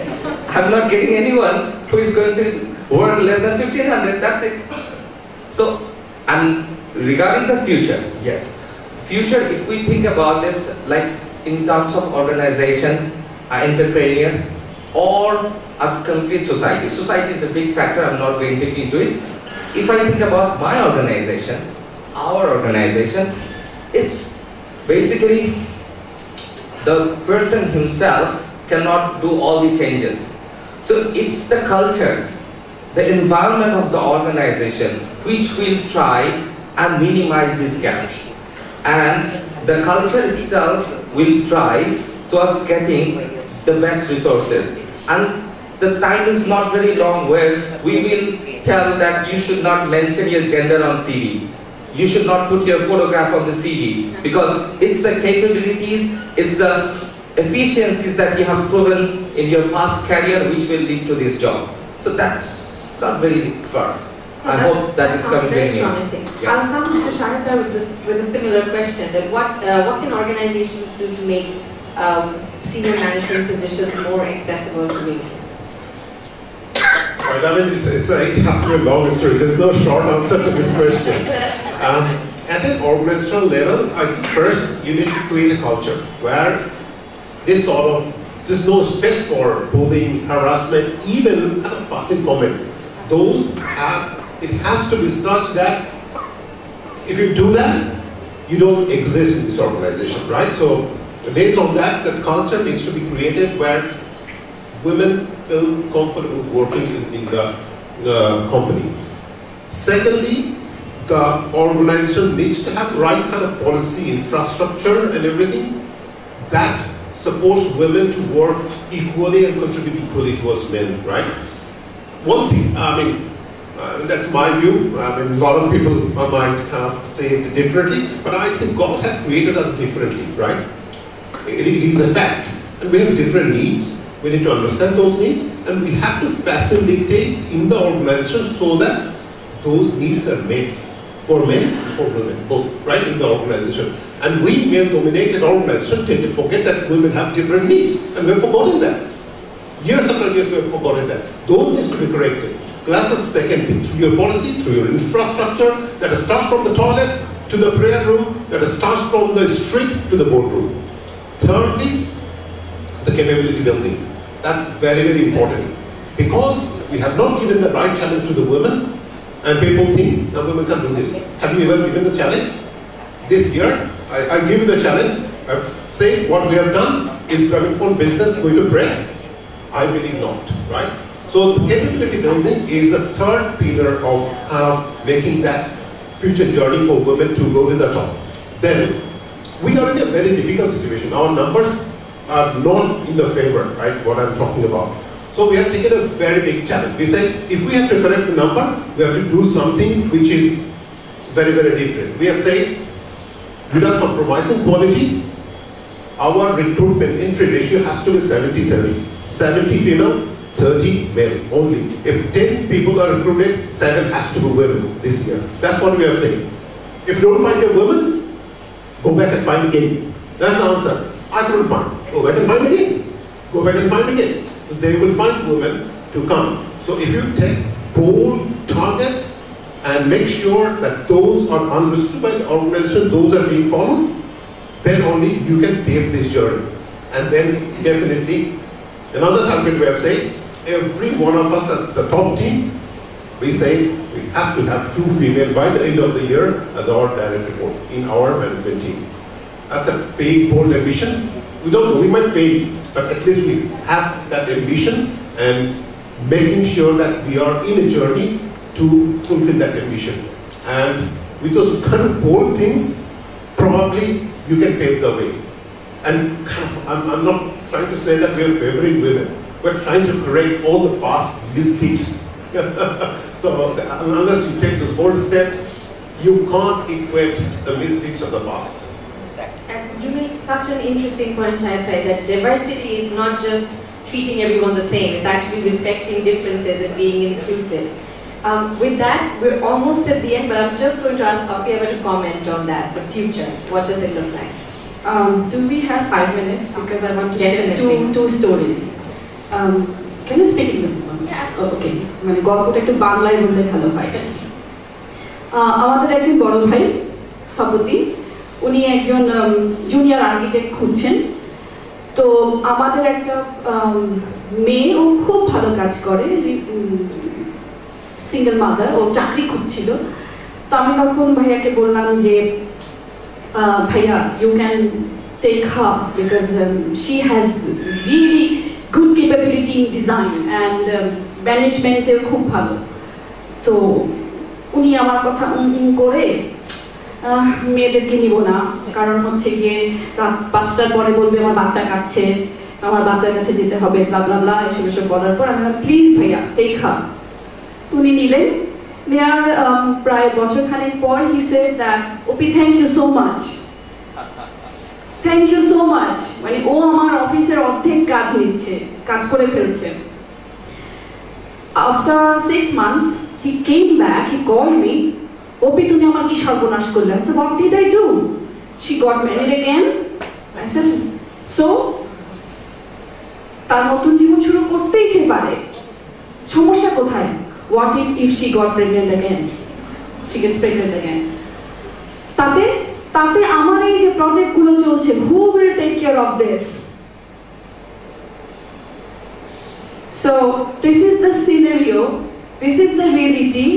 I'm not getting anyone who is going to work less than 1500, that's it. So, and regarding the future, yes. Future, if we think about this, like in terms of organization, entrepreneur, or a complete society. Society is a big factor, I'm not going to get into it. If I think about my organization, our organization, it's basically the person himself cannot do all the changes. So it's the culture, the environment of the organization which will try and minimize these gaps. And the culture itself will drive towards getting the best resources. And the time is not very long where we will tell that you should not mention your gender on CV. You should not put your photograph on the CV because it's the capabilities, it's the efficiencies that you have proven in your past career which will lead to this job. So that's not very far. I hope that is coming very promising. Yeah. I'll come to Sharada with a similar question. That what can organizations do to make senior management positions more accessible to women? Right, I mean, it has to be a long story. There's no short answer to this question. At an organizational level, I think first you need to create a culture where there's no space for bullying, harassment, even kind of passing comment. It has to be such that if you do that, you don't exist in this organization, right? So based on that, the culture needs to be created where women feel comfortable working in the company. Secondly, the organization needs to have the right kind of policy, infrastructure and everything that supports women to work equally and contribute equally towards men, right? One thing, I mean, that's my view. I mean, a lot of people might kind of say it differently, but I say God has created us differently, right? It is a fact. And we have different needs. We need to understand those needs, and we have to facilitate in the organization so that those needs are met for men and for women, both, right, in the organization. And we, male-dominated organization, tend to forget that women have different needs, and we've forgotten that. Years after years, we have forgotten that. Those needs to be corrected. That's the second thing. Through your policy, through your infrastructure, that starts from the toilet to the prayer room, that starts from the street to the boardroom. Thirdly, the capability building. That's very, very important. Because we have not given the right challenge to the women, and people think the women can do this. Have you ever given the challenge? This year, I give you the challenge. I've said what we have done is Gramophone business going to break. I believe not, right? So the capability building is the third pillar of kind of making that future journey for women to go to the top. Then, we are in a very difficult situation. Our numbers are not in the favor, right, what I'm talking about. So we have taken a very big challenge. We said, if we have to correct the number, we have to do something which is very, very different. We have said, without compromising quality, our recruitment entry ratio has to be 70-30. 70 female, 30 male only. If 10 people are recruited, 7 has to be women this year. That's what we have said. If you don't find a woman, go back and find again. That's the answer. I couldn't find. Go back and find again. Go back and find again. So they will find women to come. So if you take bold targets and make sure that those are understood by the organization, those are being followed, then only you can pave this journey. And then definitely, another target we have said, every one of us as the top team, we say we have to have 2 female by the end of the year as our direct report in our management team. That's a big, bold ambition. We don't know, we might fail, but at least we have that ambition and making sure that we are in a journey to fulfill that ambition. And with those kind of bold things, probably you can pave the way. And kind of, I'm not trying to say that we are favoring women. We're trying to correct all the past mistakes. So unless you take those bold steps, you can't equate the mistakes of the past. And you make such an interesting point, Chaipai, that diversity is not just treating everyone the same, it's actually respecting differences and being inclusive. With that, we're almost at the end, but I'm just going to ask Appiava to comment on that, the future. What does it look like? Do we have 5 minutes? Because I want to share two stories. Can you speak English? Yeah, absolutely. Okay. মানে গল্পটা একটু বাংলায় বললে ভালো হয়। আমাদের একজন বড় ভাই স্থপতি, উনি একজন জুনিয়র আর্কিটেক্ট খুঁজছেন। তো আমাদের একটা মেয়ে, ও খুব ভালো কাজ করে, সিঙ্গেল মাদার, ও চাকরি খুঁজছিল। তো আমি তখন ভাইয়াকে বললাম যে ভাইয়া, you can take her because she has really good capability in design and management এর খুব ভালো। তো উনি আমার কথা করে মেয়েদেরকে নিব না, কারণ হচ্ছে গিয়ে রাত 5টার পরে বলবে আমার বাচ্চা কাঁদছে, আমার বাচ্চার কাছে যেতে হবে, ব্লা ব্লা ব্লা, এসব বলার পর আমি বললাম প্লিজ ভাইয়া টেক হার। উনি নিলেন। নেয়ার প্রায় বছরখানেক পর he said that ওপি thank you so much, thank you so much, মানে ও আমার অফিসের অর্ধেক কাজ নিচ্ছে, কাজ করে ফেলছে। After 6 months he came back, he called me, ওপি তুমি আমার কি সর্বনাশ করলে? I said what did I do? She got married again. I said so তার নতুন জীবন শুরু করতেই সে পারে। সমস্যা কোথায়? What if she got pregnant again? She gets pregnant again. তাতে আমার এই যে প্রজেক্টগুলো চলছে, who will take care of this? So this is the scenario, this is the reality,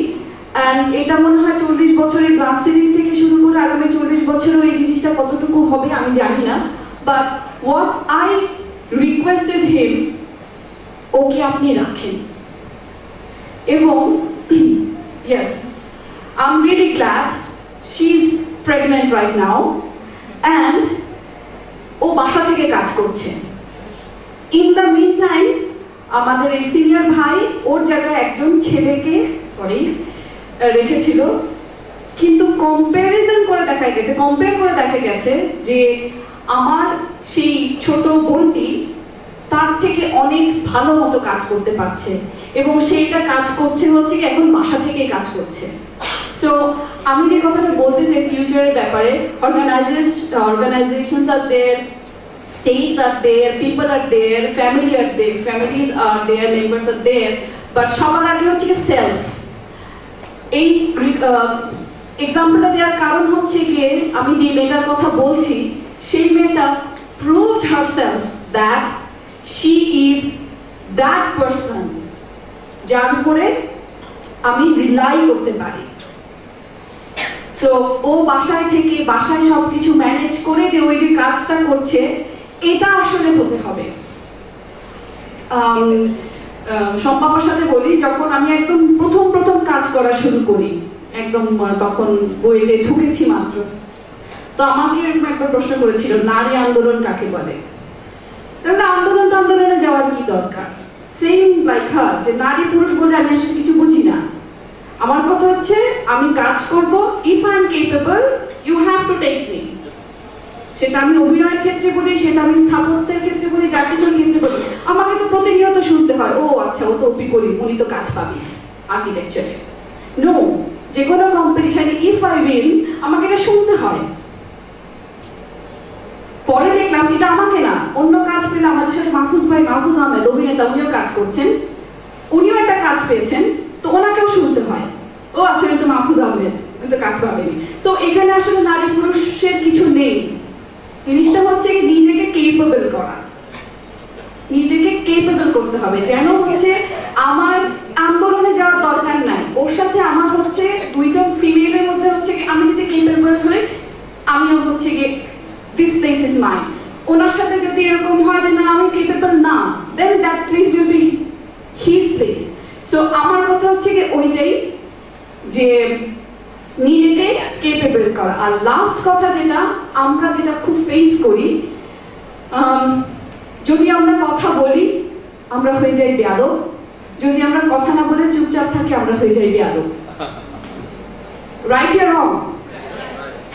and এটা মনে হয় 40 বছরের ক্লাস সিরিজ থেকে শুরু করে আগামী 40 বছরও এই জিনিসটা কতটুকু হবে আমি জানি না, but what I requested him, ওকে আপনি রাখেন। এবং yes, I'm really glad she's pregnant right now and ও বাসা থেকে কাজ করছে। In the meantime আমাদের এই সিনিয়র ভাই ওর জায়গায় একজন ছেলেকে রেখেছিল, কিন্তু কম্পেয়ার করে দেখা গেছে যে আমার সেই ছোট বোনটি তার থেকে অনেক ভালো মতো কাজ করতে পারছে এবং সেইটা কাজ করছে হচ্ছে কি এখন বাসা থেকে কাজ করছে। সো আমি যে কথাটা বলতে চাই ফিউচারের ব্যাপারে, organizations are there, states are there, people are there, families are there, members are there, but সবার আগে হচ্ছে কি সেলফ। এই এক্সাম্পলটা দেওয়ার কারণ হচ্ছে কি আমি যে মেয়েটার কথা বলছি সেই মেয়েটা proved herself that she is that person যার উপরে আমি রিলাই করতে পারি। সো ও বাসায় সবকিছু ম্যানেজ করে যে ওই যে কাজটা করছে এটা আসলে হতে হবে। সম্পাপার সাথে বলি, যখন আমি একদম প্রথম কাজ করা শুরু করি, একদম তখন বইতে ঢুকেছি মাত্র, তো আমাকে এরকম একবার প্রশ্ন করেছিল নারী আন্দোলন কাকে বলে। তাহলে আন্দোলনে যাওয়ার কি দরকার? সেম লাইক হার, যে নারী পুরুষ বলে আমি আসলে কিছু বুঝি না। আমার কথা হচ্ছে আমি কাজ করব, if I am capable you have to take me. সেটা আমি অভিনয়ের ক্ষেত্রে বলি, সেটা আমি স্থাপত্যের ক্ষেত্রে বলি, যা কিছুর ক্ষেত্রে বলি, আমাকে তো প্রতিনিয়ত শুনতে হয় ও আচ্ছা ও তো ওপি করি, উনি তো কাজ পাবি আর্কিটেকচারে। নো, যে কোনো কম্পিটিশনে ইফ আই উইন আমাকে এটা শুনতে হয়। পরে দেখলাম এটা আমাকে না, অন্য কাজ পেলে আমাদের সাথে মাহফুজ আহমেদ অভিনেতা, উনিও কাজ করছেন, উনিও একটা কাজ পেয়েছেন, তো ওনাকেও শুনতে হয় ও আচ্ছা কিন্তু মাহফুজ আহমেদ উনি তো কাজ পাবেনি। সো এখানে আসলে নারী পুরুষের কিছু নেই, জিনিসটা হচ্ছে নিজেকে কেপেবল করা, নিজেকে কেপেবল করতে হবে, যেন হচ্ছে আমার আন্দোলনে যাওয়ার দরকার নাই, ওর সাথে আমার হচ্ছে দুইটা ফিমেলের মধ্যে হচ্ছে আমি যদি কেপেবল হলে আমিও হচ্ছে গিয়ে this place is mine। ওনার সাথে যদি এরকম হয় যে না আমি কেপেবল না, then that place will be his place। So আমার কথা হচ্ছে কি ওইটাই, যে নিজেকে কেপেবল করা। আর লাস্ট কথা আমরা যেটা খুব ফেস করি, যদি আমরা কথা বলি আমরা হয়ে যাই বেয়াদব, যদি আমরা কথা না বলে চুপচাপ থাকি আমরা হয়ে যাই বেয়াদব। Right or wrong?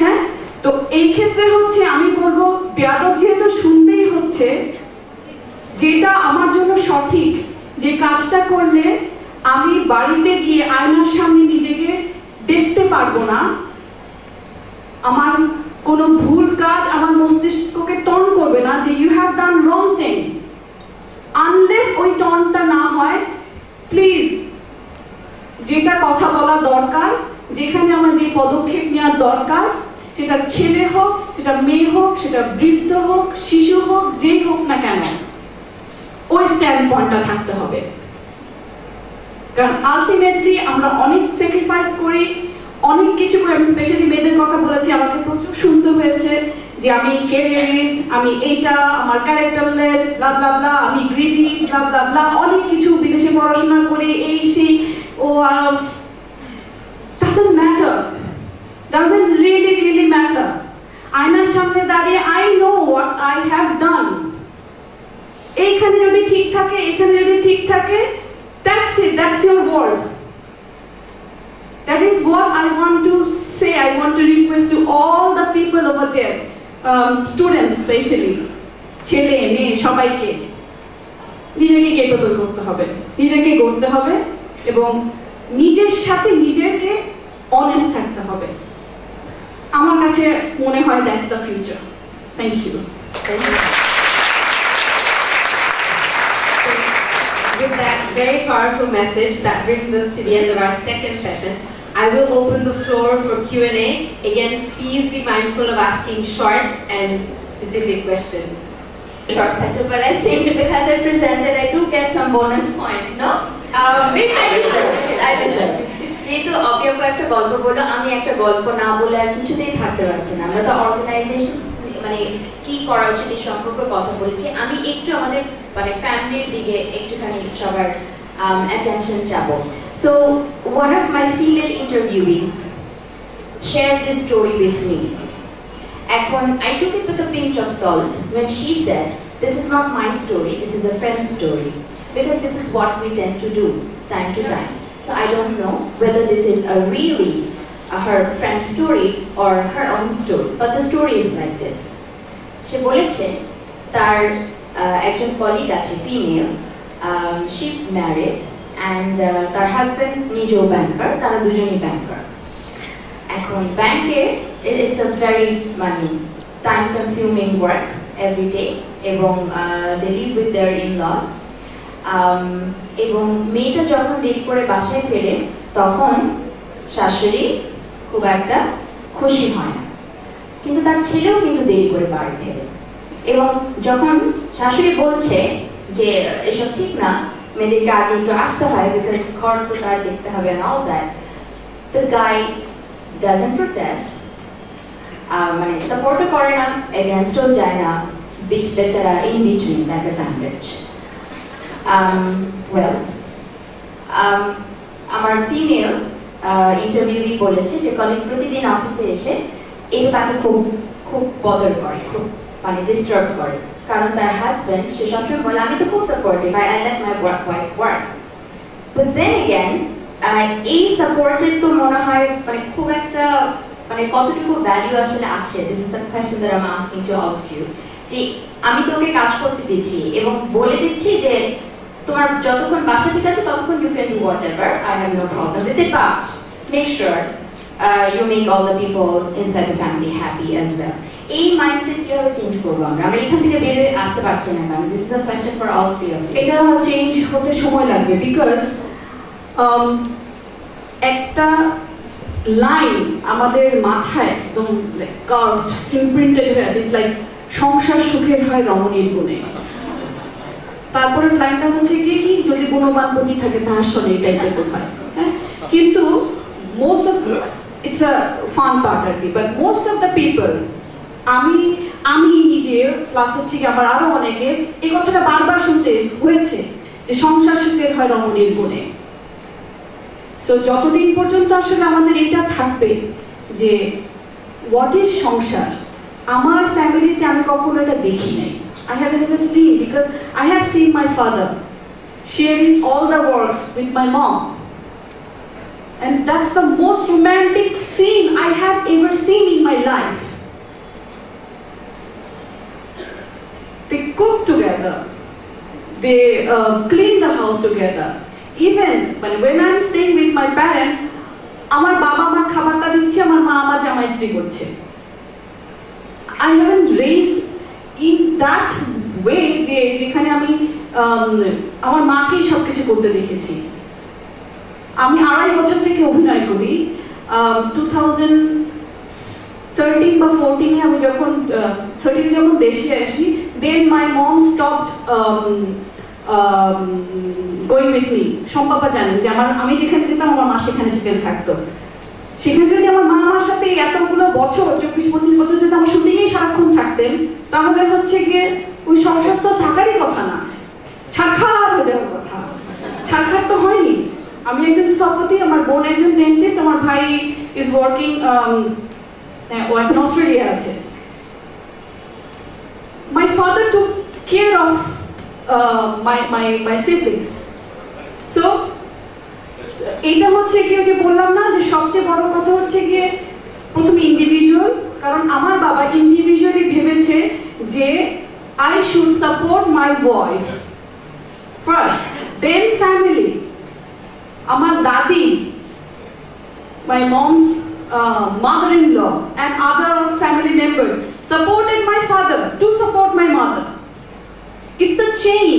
হ্যাঁ, তো এই ক্ষেত্রে হচ্ছে আমি বলবো বেয়াদব যেহেতু শুনতেই হচ্ছে, যেটা আমার জন্য সঠিক, যে কাজটা করলে আমি বাড়িতে গিয়ে আয়নার সামনে নিজেকে দেখতে পারবো না, আমার কোনো ভুল কাজ আমার মস্তিষ্ককে টর্ন করবে না যে you have done wrong thing, unless ওই টর্নটা না হয় প্লিজ যেটা কথা বলা দরকার, যেখানে আমার যে পদক্ষেপ নেওয়ার দরকার, সেটা ছেলে হোক, সেটা মেয়ে হোক, সেটা বৃদ্ধ হোক, শিশু হোক, যেই হোক না কেন, ওই স্ট্যান্ড পয়েন্টটা থাকতে হবে। কারণ আলটিমেটলি আমরা অনেক স্যাক্রিফাইস করি, অনেক কিছু করে। আমি স্পেশালি মেয়েদের কথা বলেছি, আমাকে প্রচুর শুনতে হয়েছে যে আমি ক্যারিয়ারিস্ট, আমি এইটা, আমার ক্যারেক্টারলেস, ব্লা ব্লা ব্লা, আমি গ্রিডি, ব্লা ব্লা ব্লা, অনেক কিছু, বিদেশে পড়াশোনা করে এই সেই। ও doesn't matter, doesn't really matter। আয়নার সামনে দাঁড়িয়ে I know what I have done, এইখানে যদি ঠিক থাকে, এখানে যদি ঠিক থাকে, that's it, that's your world। That is what I want to say, I want to request to all the people over there, students especially, ছেলে মেয়ে সবাইকে নিজেকে কেপেবল করতে হবে, নিজেকে গড়তে হবে এবং নিজের সাথে নিজেকে অনেস্ট থাকতে হবে। আমার কাছে মনে হয় that's the future। Thank you. very powerful message that brings us to the end of our second session. I will open the floor for Q&A. Again, please be mindful of asking short and specific questions. Short, but I think because I presented, I do get some bonus point, no? Maybe I deserve it. যেহেতু অপিয়াপু একটা গল্প বললো, আমি একটা গল্প না বলে আর কিছুতেই থাকতে পারছি না। আমরা তো অর্গানাইজেশন মানে কি করা উচিত এই সম্পর্কে কথা বলেছি। আমি একটু আমাদের মানে ফ্যামিলির দিকে একটুখানি সবার attention চাবো। So one of my female interviewees shared this story with me. I took it with a pinch of salt when she said, "This is not my story, this is a friend's story," because this is what we tend to do time to time. So I don't know whether this is her friend's story or her own story, but the story is like this. She বলেছে তার একজন colleague আছে female, she's married and তার husband নিজেও ব্যাংকার, তারা দুজনেই ব্যাংকার। এখন ব্যাংকে it's a very time consuming work every day এবং they live with their in-laws. এবং মেয়েটা যখন দেরি করে বাসায় ফেরে তখন শাশুড়ি খুব একটা খুশি হয় না, কিন্তু তার ছেলেও কিন্তু দেরি করে বাড়ি ফেরে। এবং যখন শাশুড়ি বলছে যে এসব ঠিক না, মেয়েদেরকে আগে একটু আসতে হয় বিকজ ঘর তো তার দেখতে হবে and all that, the guy doesn't protest, মানে সাপোর্টও করে না, এগেনস্টও যায় না, বেচারা in between like a sandwich. আমার ফিমেল ইন্টারভিউই বলেছে যে কলিগ প্রতিদিন অফিসে এসে এটা তাকে খুব খুব বদর করে, খুব মানে ডিস্টার্ব করে, কারণ তার হাজব্যান্ড সে সবসময় বলে আমি তো খুব supportive, I let my wife work, but then again এই সাপোর্টের তো মনে হয় মানে খুব একটা মানে কতটুকু ভ্যালু আসলে আছে। This is the question that I'm asking to all of you. যে আমি তোকে কাজ করতে দিচ্ছি এবং বলে দিচ্ছি যে তোমার যতক্ষণ বাসা ঠিক আছে ততক্ষণ you can do whatever, I have no problem with it, but make sure you make all the people inside the family happy as well. এই মাইন্ডসেট কিভাবে চেঞ্জ করবো আমরা এখান থেকে বেরিয়ে আসতে পারছি না কারণ this is a question for all three of you. এটা চেঞ্জ হতে সময় লাগবে বিকজ একটা লাইন আমাদের মাথায় একদম কার্ভড ইমপ্রিন্টেড হয়ে আছে, ইটস লাইক সংসার সুখের হয় রমণীর গুণে। তারপরে লাইনটা হচ্ছে কি যদি গুণবান পতি থাকে তাহার শোনে, এই টাইপের কোথায়। হ্যাঁ, কিন্তু most of it's a fun part আর কি, but most of the people আমি নিজে প্লাস হচ্ছে কি আমার আরো অনেকে এই কথাটা বারবার শুনতে হয়েছে যে সংসার সুখের হয় রমণীর গুণে। সো যতদিন পর্যন্ত আসলে আমাদের এটা থাকবে যে হোয়াট ইজ সংসার, আমার ফ্যামিলিতে আমি কখনো এটা দেখি নাই, I have never seen, because I have seen my father sharing all the works with my mom, and that's the most romantic scene I have ever seen in my life. They cook together, they clean the house together. Even when I'm staying with my parent, আমার বাবা আমার খাবারটা দিচ্ছে, আমার মা আমার জামা ইস্ত্রি করছে। I haven't raised in that way যে যেখানে আমি আমার মাকেই সবকিছু করতে দেখেছি। আমি 2.5 বছর থেকে অভিনয় করি। 2013 বা 14 আমি যখন 13 যখন দেশে আসি, then my mom stopped going with me. সম্পাপা জানেন যে আমি যেখানে যেতাম আমার মা সেখানে থাকতো। সেখানে যদি আমার মা আমার সাথে এতগুলো বছর 24-25 বছর যদি আমার শুটিংয়ে সারাক্ষণ থাকতেন, তাহলে হচ্ছে গিয়ে ওই সংসার তো থাকারই কথা না, ছাড়খাড় হয়ে যাওয়ার কথা। ছাড়খাড় তো হয়নি। আমি একজন স্থপতি, আমার বোন একজন ডেন্টিস্ট, আমার ভাই ইজ ওয়ার্কিং, ও এখন অস্ট্রেলিয়া আছে। My father took care of my siblings. So এটা হচ্ছে গিয়ে যে বললাম না যে সবচেয়ে বড় কথা হচ্ছে গিয়ে প্রথমে ইন্ডিভিজুয়াল, কারণ আমার বাবা ইন্ডিভিজুয়ালি ভেবেছে যে I should support my wife first, then family. আমার দাদি, my mom's mother-in-law and other family members supported my father to support my mother. It's a chain.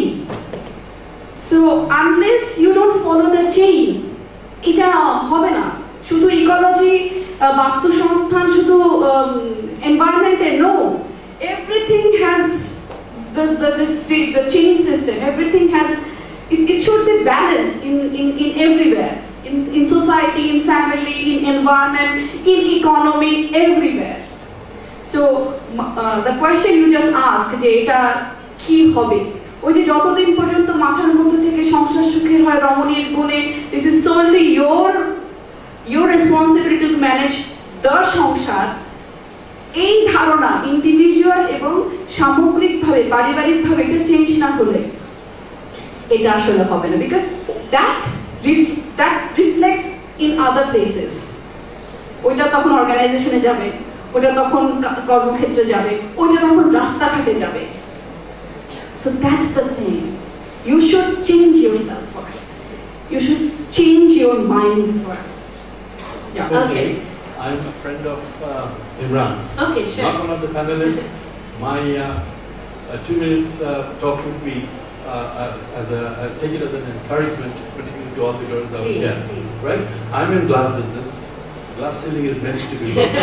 So unless you don't follow the chain, এটা হবে না। শুধু ecology, বাস্তু সংস্থান, শুধু এনভায়রনমেন্টে, no, everything has the chain system. Everything has, it should be balanced in everywhere, in society, in family, in environment, in economy, everywhere. So the question you just asked, যে এটা কি হবে, ওই যে যতদিন পর্যন্ত মাথার মধ্যে থেকে সংসার সুখের হয় রমণীর গুণে, this is solely your responsibility to manage the সংসার, এই ধারণা ইন্ডিভিজুয়াল এবং সামগ্রিকভাবে পারিবারিকভাবে এটা চেঞ্জ না হলে এটা আসলে হবে না, because that reflects in other places. ওইটা তখন অর্গানাইজেশনে যাবে, ওটা তখন কর্মক্ষেত্রে যাবে, ওইটা তখন রাস্তাঘাটে যাবে। So that's the thing. You should change yourself first. You should change your mind first. Yeah. Okay. I'm a friend of Imran. Okay, sure. Not one of the panelists. My 2 minutes talk would be I take it as an encouragement, particularly to all the girls out here. Right? I'm in glass business. Glass ceiling is meant to be broken.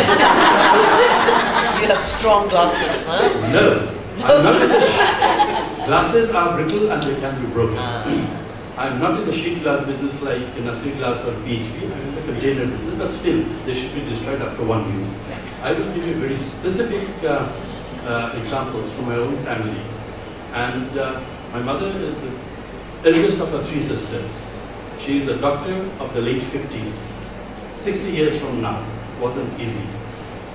You have strong glasses, huh? No, I'm not in the glasses are brittle and they can be broken. I'm not in the sheet glass business like Nasri glass or PHP. I'm in the container business, but still, they should be destroyed after one use. I will give you very specific examples from my own family. And my mother is the eldest of her 3 sisters. She is a doctor of the late 50s. 60 years from now wasn't easy.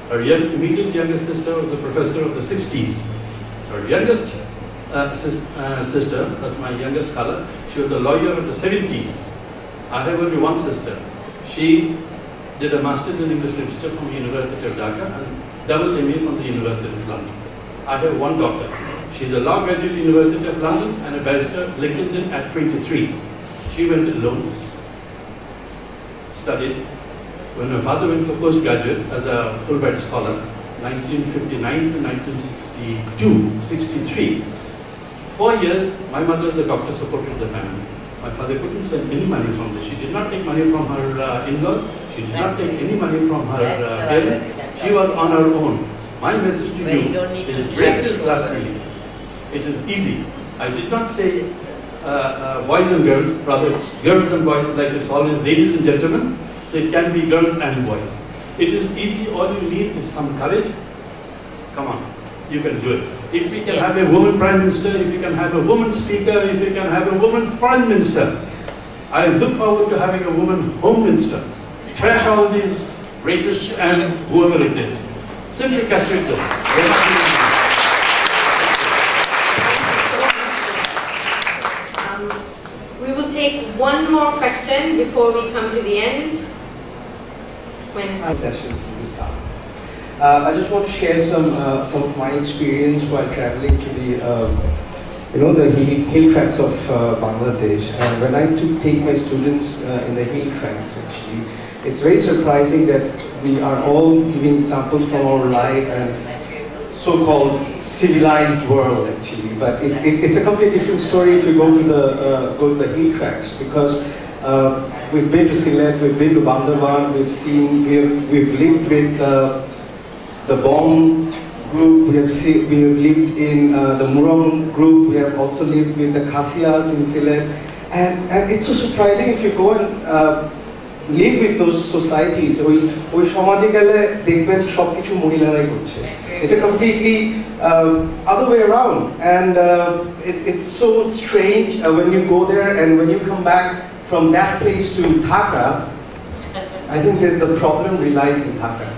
Her immediate youngest sister was a professor of the 60s. Her youngest sister, that's my youngest khala, she was a lawyer of the 70s. I have only one sister. She did a master's in English literature from the University of Dhaka and double MA from the University of London. I have one daughter. She's a law graduate at the University of London and a barrister, Lincoln at 23. She went alone, studied. When my father went for postgraduate as a Fulbright scholar, 1959 to 1962, 63. 4 years, my mother, the doctor, supported the family. My father couldn't send any money from this. She did not take money from her in-laws. She did not take any money from her parents. She was on her own. My message to you is break this glass ceiling. It is easy. I did not say boys and girls, rather it's girls and boys, like it's always ladies and gentlemen. So it can be girls and boys. It is easy, all you need is some courage. Come on, you can do it. If we can have a woman prime minister, if you can have a woman speaker, if you can have a woman foreign minister, I look forward to having a woman home minister. Trash all these rapists and whoever it is. Simply castrate them. We will take one more question before we come to the end. Session to start. I just want to share some of my experience while traveling to the the hill tracks of Bangladesh. And when I take my students in the hill tracks, actually, it's very surprising that we are all giving examples from our life and so-called civilized world, actually. But it's a completely different story if you go to the hill tracks, because we've been to Sylhet, we've been to Bandarban, we've lived with the Bom group, we have lived in the Murong group, we have also lived with the Khasias in Sylhet, and it's so surprising if you go and live with those societies. ওই সমাজে গেলে দেখবেন সবকিছু মহিলারাই করছে. It's a completely other way around, and it's so strange when you go there and when you come back from that place to Dhaka. I think that the problem relies in Dhaka.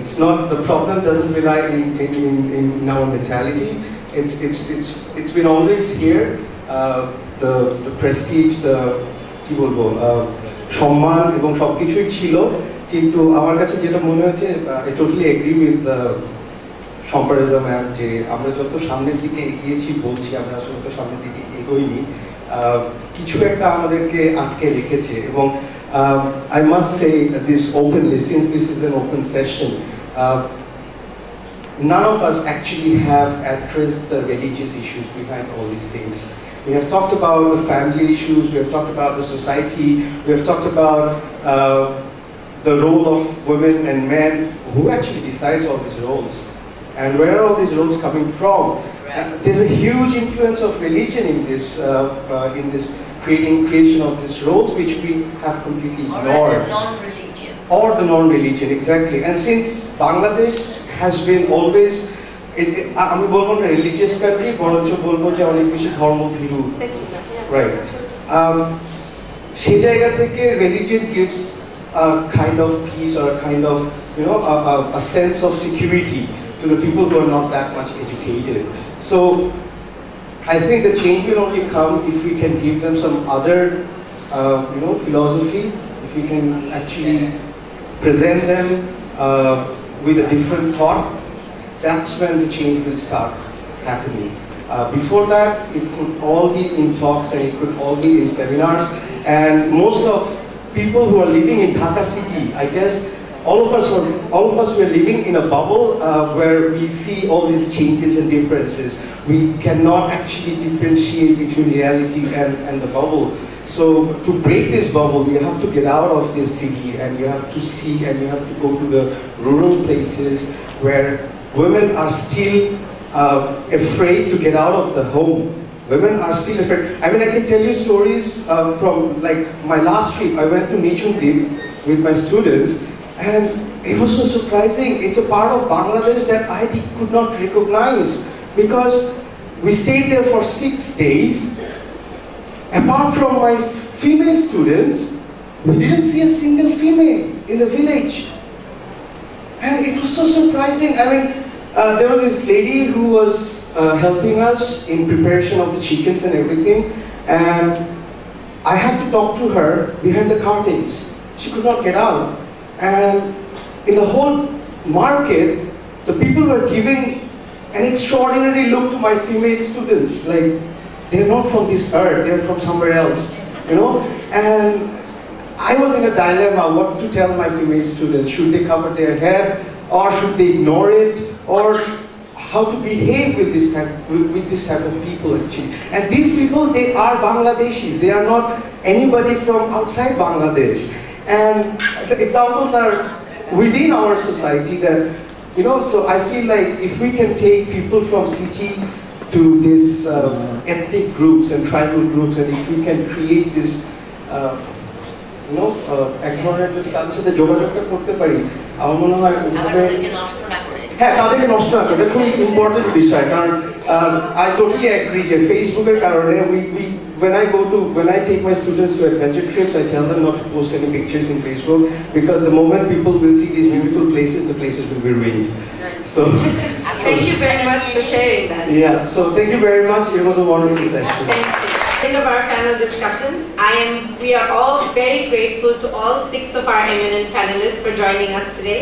It's not, the problem doesn't rely in our mentality. It's been always here. The prestige, the কি বলবো, সম্মান এবং সবকিছুই ছিল, কিন্তু আমার কাছে যেটা মনে হচ্ছে, I totally agree with Samparija ma'am, যে আমরা যত সামনের দিকে এগিয়েছি বলছি, আমরা আসলে তো সামনের দিকে এগোইনি, কিছু একটা আমাদেরকে আটকে রেখেছে। এবং I must say this openly, since this is an open session, none of us actually have addressed the religious issues behind all these things. We have talked about the family issues, we have talked about the society, we have talked about the role of women and men. Who actually decides all these roles? And where are all these roles coming from? There's a huge influence of religion in this creation of these roles, which we have completely ignored. Or the non-religion, exactly. And since Bangladesh has been always, আমি বলবো না religious country, বরঞ্চ বলবো যে অনেক বেশি ধর্মভীরু, right? সেই জায়গা থেকে religion gives a kind of peace or a kind of, you know, a sense of security to the people who are not that much educated. So I think the change will only come if we can give them some other, you know, philosophy, if we can actually present them with a different thought. That's when the change will start happening. Before that, it could all be in talks and it could all be in seminars. And most of people who are living in Dhaka city, I guess all of us were living in a bubble where we see all these changes and differences. We cannot actually differentiate between reality and the bubble. So to break this bubble, you have to get out of this city and you have to see and you have to go to the rural places where women are still afraid to get out of the home. Women are still afraid. I mean, I can tell you stories from like my last trip. I went to Nichundip with my students and it was so surprising. It's a part of Bangladesh that I could not recognize because we stayed there for 6 days. Apart from my female students, we didn't see a single female in the village. And it was so surprising. I mean, there was this lady who was helping us in preparation of the chickens and everything. And I had to talk to her behind the curtains. She could not get out. And in the whole market, the people were giving an extraordinary look to my female students. Like, they're not from this earth, they're from somewhere else, you know? And I was in a dilemma what to tell my female students. Should they cover their head or should they ignore it? Or how to behave with this type of people actually. And these people, they are Bangladeshis. They are not anybody from outside Bangladesh. And the examples are within our society that, you know, so I feel like if we can take people from city to these ethnic groups and tribal groups, and if we can create this, you know, এক ধরনের যদি তাদের সাথে যোগাযোগটা করতে পারি, আমার মনে হয় হ্যাঁ তাদেরকে নষ্ট না করে, এটা খুবই ইম্পর্টেন্ট বিষয়। কারণ I totally agree যে ফেসবুকের কারণে when I take my students to adventure trips, I tell them not to post any pictures in Facebook because the moment people will see these beautiful places, the places will be ruined. So thank you very much for sharing that. Yeah, so thank you very much. It was a wonderful session. Thank you. End of our panel discussion. We are all very grateful to all 6 of our eminent panelists for joining us today.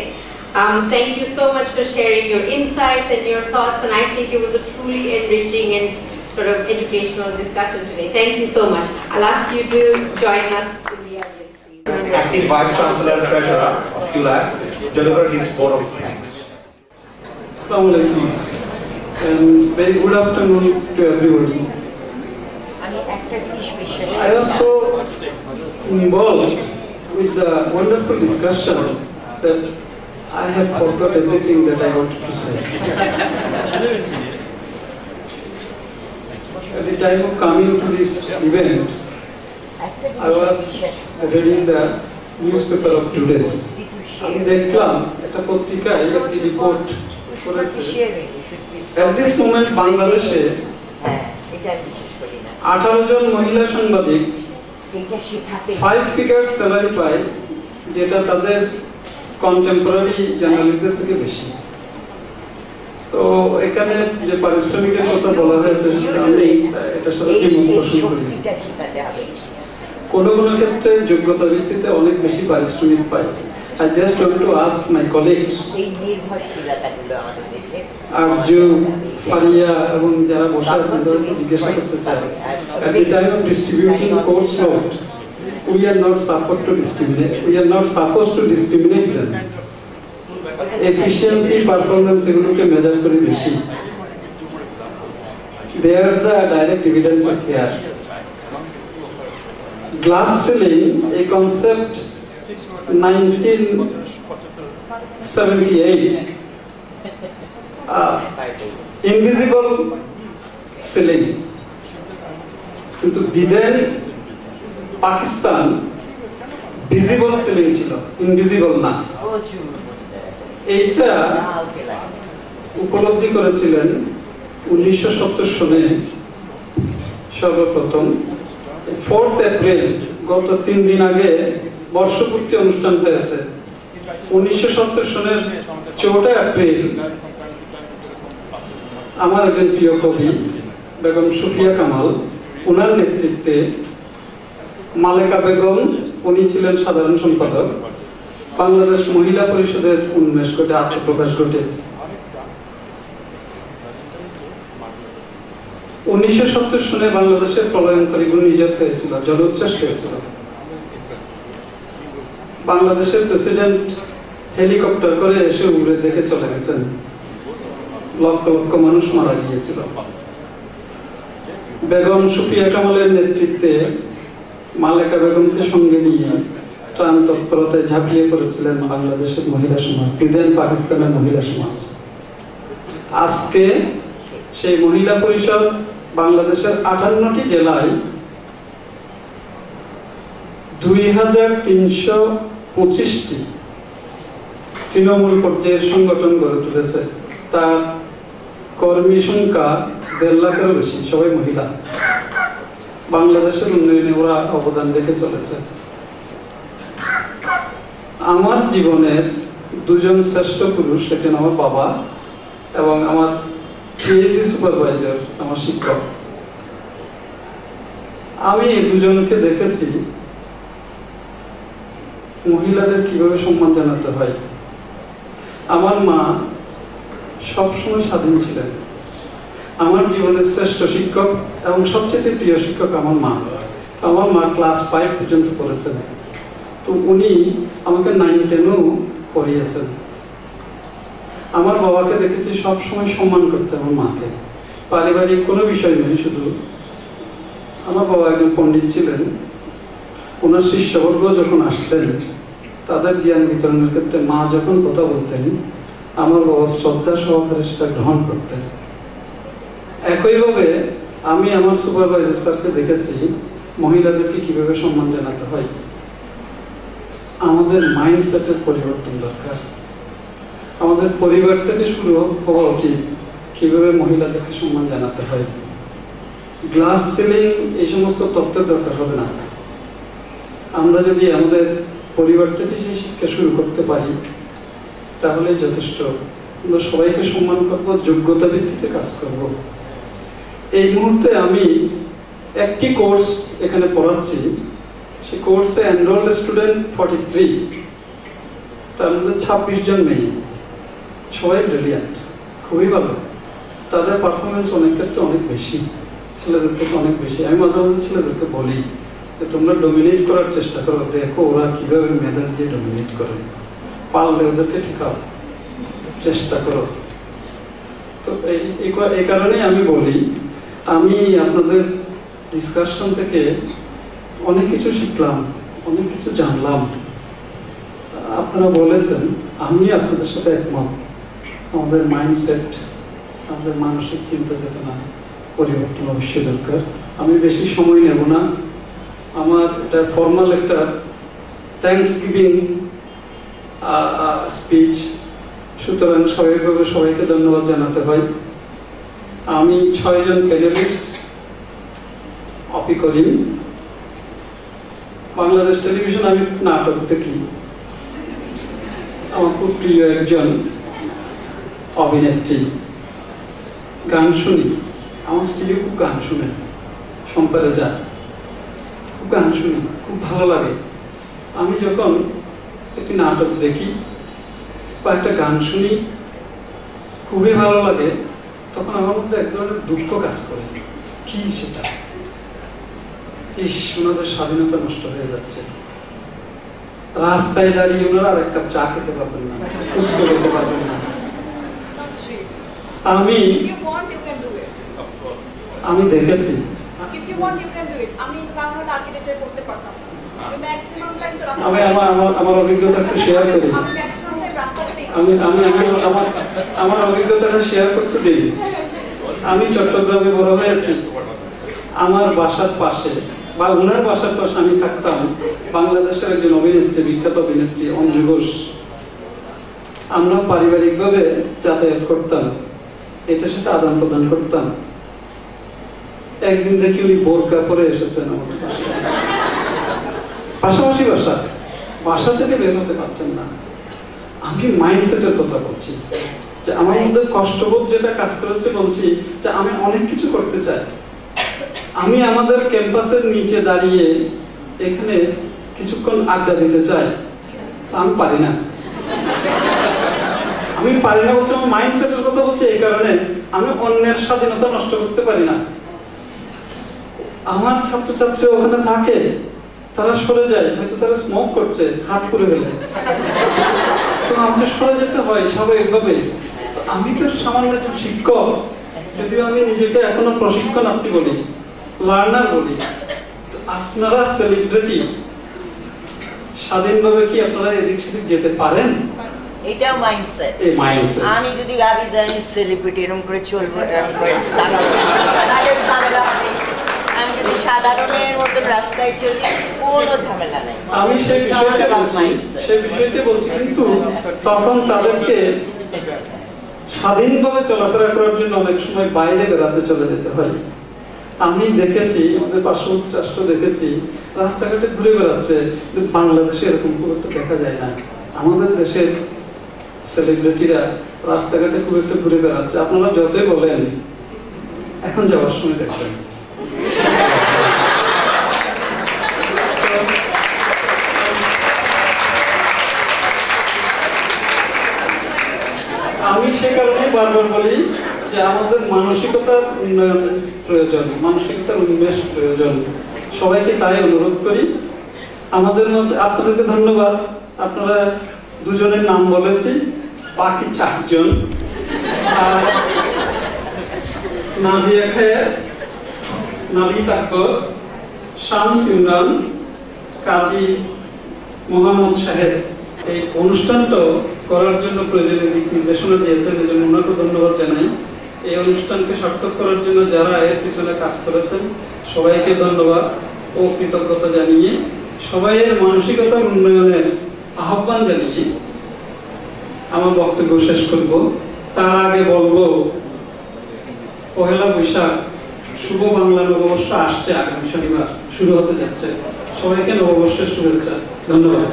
Thank you so much for sharing your insights and your thoughts, and I think it was a truly enriching and sort of educational discussion today. Thank you so much. I'll ask you to join us in the audience, please. Acting Vice Chancellor and Treasurer of ULAB delivered his vote of thanks. Assalamu alaikum and very good afternoon to everybody. I was so involved with the wonderful discussion that I have forgot everything that I wanted to say. At the time of coming to this event, I was reading the newspaper of today's. আমি দেখলাম একটা পত্রিকায় একটি report করেছে at this moment বাংলাদেশে 18 জন মহিলা সাংবাদিক 5 figure salary পায়, যেটা তাদের কন্টেম্পোরারি জার্নালিস্টদের থেকে বেশি। তো এখানে যে পারিশ্রমিকের কথা বলা হয়েছে আমি এটার সাথে কোনো কোনো ক্ষেত্রে যোগ্যতার ভিত্তিতে অনেক বেশি পারিশ্রমিক পায়। I just want to ask my colleagues, Arju, Faria, এবং যারা বসে আছেন তাদেরকে জিজ্ঞাসা করতে চাই, at the time of distributing course note, we are not supposed to discriminate them. Efficiency, performance এগুলোকে মেজার করে বেশি। They are the direct evidences here. Glass ceiling, a concept 1978. Invisible ceiling. কিন্তু দিদের পাকিস্তান ভিজিবল সিলিং ছিল, invisible না। এইটা উপলব্ধি করেছিলেন 1970 সনে সর্বপ্রথম 4 এপ্রিল, গত 3 দিন আগে বর্ষপূর্তি অনুষ্ঠান হয়েছে। 1970 সনের 4 এপ্রিল আমার একজন প্রিয় কবি বেগম সুফিয়া কামাল, ওনার নেতৃত্বে মালেকা বেগম, উনি ছিলেন সাধারণ সম্পাদক, বাংলাদেশ মহিলা পরিষদের উন্মেষ ঘটে, আত্মপ্রকাশ ঘটে। 1970 সনে বাংলাদেশের প্রলয়ঙ্করী ঘূর্ণিঝড় হয়েছিল, জলোচ্ছ্বাস হয়েছিল। বাংলাদেশের প্রেসিডেন্ট হেলিকপ্টার করে এসে উড়ে দেখে চলে গেছেন। লক্ষ লক্ষ মানুষ মারা গিয়েছিল। বেগম সুফিয়া কামালের নেতৃত্বে মালেকা বেগমকে সঙ্গে নিয়ে ত্রাণ তৎপরতায় ঝাঁপিয়ে পড়েছিলেন বাংলাদেশের মহিলা সমাজ, দিদেন পাকিস্তানের মহিলা সমাজ। আজকে সেই মহিলা পরিষদ বাংলাদেশের 58টি জেলায় 2325টি তৃণমূল পর্যায়ের সংগঠন গড়ে তুলেছে। তার কর্মী সংখ্যা 1.5 লাখেরও বেশি, সবাই মহিলা। বাংলাদেশের উন্নয়নে ওরা অবদান রেখে চলেছে। আমার জীবনের 2 জন শ্রেষ্ঠ পুরুষ, একজন আমার বাবা এবং আমার পিএইচডি সুপারভাইজার, আমার শিক্ষক। আমি এই 2 জনকে দেখেছি মহিলাদের কিভাবে সম্মান জানাতে হয়। আমার মা সবসময় স্বাধীন ছিলেন। আমার জীবনের শ্রেষ্ঠ শিক্ষক এবং সবচেয়ে প্রিয় শিক্ষক আমার মা। আমার মা ক্লাস 5 পর্যন্ত পড়েছেন, তো উনি আমাকে 9-10ও পড়িয়েছেন। আমার বাবাকে দেখেছি সবসময় সম্মান করতে, আমার মাকে। পারিবারিক কোনো বিষয় নেই, শুধু আমার বাবা একজন পণ্ডিত ছিলেন। ওনার শিষ্যবর্গ যখন আসতেন, তাদের জ্ঞান বিতরণের ক্ষেত্রে মা যখন কথা বলতেন, আমার বাবা শ্রদ্ধা সহকারে সেটা গ্রহণ করতেন। একইভাবে আমি আমার সুপারভাইজার স্যারকে দেখেছি মহিলাদেরকে কিভাবে সম্মান জানাতে হয়। আমাদের মাইন্ডসেটের পরিবর্তন দরকার। আমাদের পরিবার থেকে শুরু হওয়া উচিত কিভাবে মহিলাদেরকে সম্মান জানাতে হয়। গ্লাস সিলিং এই সমস্ত তত্ত্বের দরকার হবে না। আমরা যদি আমাদের পরিবার থেকে সেই শিক্ষা শুরু করতে পারি তাহলে যথেষ্ট। আমরা সবাইকে সম্মান করব, যোগ্যতা ভিত্তিতে কাজ করব। এই মুহূর্তে আমি একটি কোর্স এখানে পড়াচ্ছি। সেই কোর্সে এনরোল্ড স্টুডেন্ট 43, তার মধ্যে 26 জন মেয়ে। সবাই ব্রিলিয়ান্ট, খুবই ভালো। তাদের পারফরমেন্স অনেক ক্ষেত্রে অনেক বেশি, ছেলেদের থেকে অনেক বেশি। আমি মাঝে মাঝে ছেলেদেরকে বলি যে তোমরা ডমিনেট করার চেষ্টা করো, দেখো ওরা কিভাবে মেধা দিয়ে ডমিনেট করে, পারলে ওদেরকে ঠেকাও, চেষ্টা করো। তো এই কারণেই আমি বলি, আমি আপনাদের ডিসকাশন থেকে অনেক কিছু শিখলাম, অনেক কিছু জানলাম। আপনারা বলেছেন, আমি আপনাদের সাথে একমত। আমাদের মাইন্ডসেট, আমাদের মানসিক চিন্তা চেতনা পরিবর্তন অবশ্যই দরকার। আমি বেশি সময় নেব না। আমার এটা ফর্মাল একটা থ্যাঙ্কস গিভিং স্পিচ, সুতরাং স্বাভাবিকভাবে সবাইকে ধন্যবাদ জানাতে হয়। আমি 6 জন প্যানেলিস্ট, অপি করিম, বাংলাদেশ টেলিভিশন আমি নাটক দেখি। আমার খুব প্রিয় একজন অভিনেত্রী, গান শুনি। আমার স্ত্রীও খুব গান শুনেন, সম্পারে যা খুব গান শুনি, খুব ভালো লাগে। আমি যখন একটি নাটক দেখি বা একটা গান শুনি, খুবই ভালো লাগে, তখন আমার মধ্যে এক ধরনের দুঃখ কাজ করে। কি সেটা? ইস, ওনাদের স্বাধীনতা নষ্ট হয়ে যাচ্ছে। রাস্তায় দাঁড়িয়ে ওনারা আর এক কাপ চা খেতে পারবেন না, ফুচকা খেতে পারবেন না। আমি আমি দেখেছি। If you want, you can do it. আমি বাংলা আর্কিটেকচার করতে পারতাম। আমি ম্যাক্সিমাম টাইম তো রাস্তা। আমি আমার অভিজ্ঞতা একটু শেয়ার করি। আমি ম্যাক্সিমাম টাইম রাস্তাঘাটে। আমার অভিজ্ঞতাটা শেয়ার করতে দিই। আমি চট্টগ্রামে বড় হয়েছি। আমার বাসার পাশে বা ওনার বাসার পাশে আমি থাকতাম বাংলাদেশের একজন অভিনেত্রী, বিখ্যাত অভিনেত্রী অঞ্জু ঘোষ। আমরা পারিবারিকভাবে যাতায়াত করতাম, এটার সাথে আদান প্রদান করতাম। একদিন দেখি উনি বোরকা পরে এসেছেন আমাদের পাশাপাশি বাসা থেকে বের হতে পারছেন না। আমি মাইন্ডসেটের কথা বলছি যে আমার মধ্যে কষ্টবোধ যেটা কাজ করেছে, বলছি যে আমি অনেক কিছু করতে চাই। আমি আমাদের ক্যাম্পাসের নিচে দাঁড়িয়ে এখানে কিছুক্ষণ আড্ডা দিতে চাই, আমি পারি না। আমি পারি না বলছি, আমার মাইন্ডসেটের কথা বলছি এই কারণে আমি অন্যের স্বাধীনতা নষ্ট করতে পারি না। আমার ছাত্রছাত্রী ওখানে থাকে, তারা সরে যায়, হয়তো তারা স্মোক করছে, হাত পুড়ে গেলে তো আমাকে সরে যেতে হয় স্বাভাবিকভাবে। তো আমি তো সামান্য একজন শিক্ষক, যদিও আমি নিজেকে এখনো প্রশিক্ষণার্থী বলি, লার্নার বলি। আপনারা সেলিব্রিটি, স্বাধীনভাবে কি আপনারা এদিক সেদিক যেতে পারেন? এটাও মাইন্ডসেট। এই মাইন্ডসেট। আমি যদি ভাবি যে আমি সেলিব্রিটি এরকম করে চলবো, এরকম করে তাকাবো, তাহলে ঝামেলা হবে। আমি যদি সাধারণের মতন রাস্তায় চলি, কোনো ঝামেলা নাই। আমি সেই বিষয়টা বলছি, কিন্তু তখন তাদেরকে স্বাধীনভাবে চলাফেরা করার জন্য অনেক সময় বাইরে বেড়াতে চলে যেতে হয়। আমি দেখেছি, আমাদের পার্শ্ববর্তী রাষ্ট্র দেখেছি, রাস্তাঘাটে ঘুরে বেড়াচ্ছে, কিন্তু বাংলাদেশে এরকম খুব একটা দেখা যায় না। আমাদের দেশের সেলিব্রিটিরা রাস্তাঘাটে খুব একটা ঘুরে বেড়াচ্ছে। আপনারা যতই বলেন, এখন যাওয়ার সময় দেখবেন আমি সে কারণে বারবার বলি যে আমাদের মানসিকতার উন্নয়ন প্রয়োজন, মানসিকতার উন্মেষ প্রয়োজন। সবাইকে তাই অনুরোধ করি। আমাদের মধ্যে আপনাদেরকে ধন্যবাদ, আপনারা দুজনের নাম বলেছি, বাকি 4 জন নাজিয়া খায়ের, নাবিদ আকবর, শামস ইমরান, কাজী মোহাম্মদ সাহেব এই অনুষ্ঠানটা করার জন্য প্রয়োজনীয় দিক নির্দেশনা দিয়েছেন, এই জন্য ওনাকে ধন্যবাদ জানাই। এই অনুষ্ঠানকে সার্থক করার জন্য যারা এর পিছনে কাজ করেছেন সবাইকে ধন্যবাদ ও কৃতজ্ঞতা জানিয়ে, সবাইয়ের মানসিকতার উন্নয়নের আহ্বান জানিয়ে আমার বক্তব্য শেষ করব। তার আগে বলবো, পহেলা বৈশাখ শুভ বাংলা নববর্ষ আসছে, আগামী শনিবার শুরু হতে যাচ্ছে। সবাইকে নববর্ষের শুভেচ্ছা। ধন্যবাদ।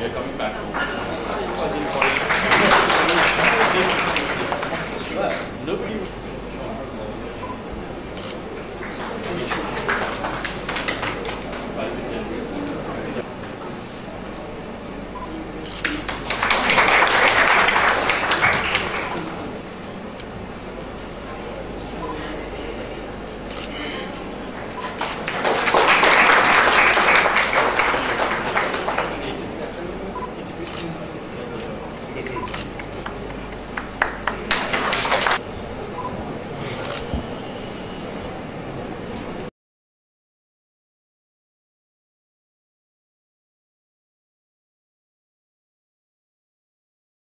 You're coming back.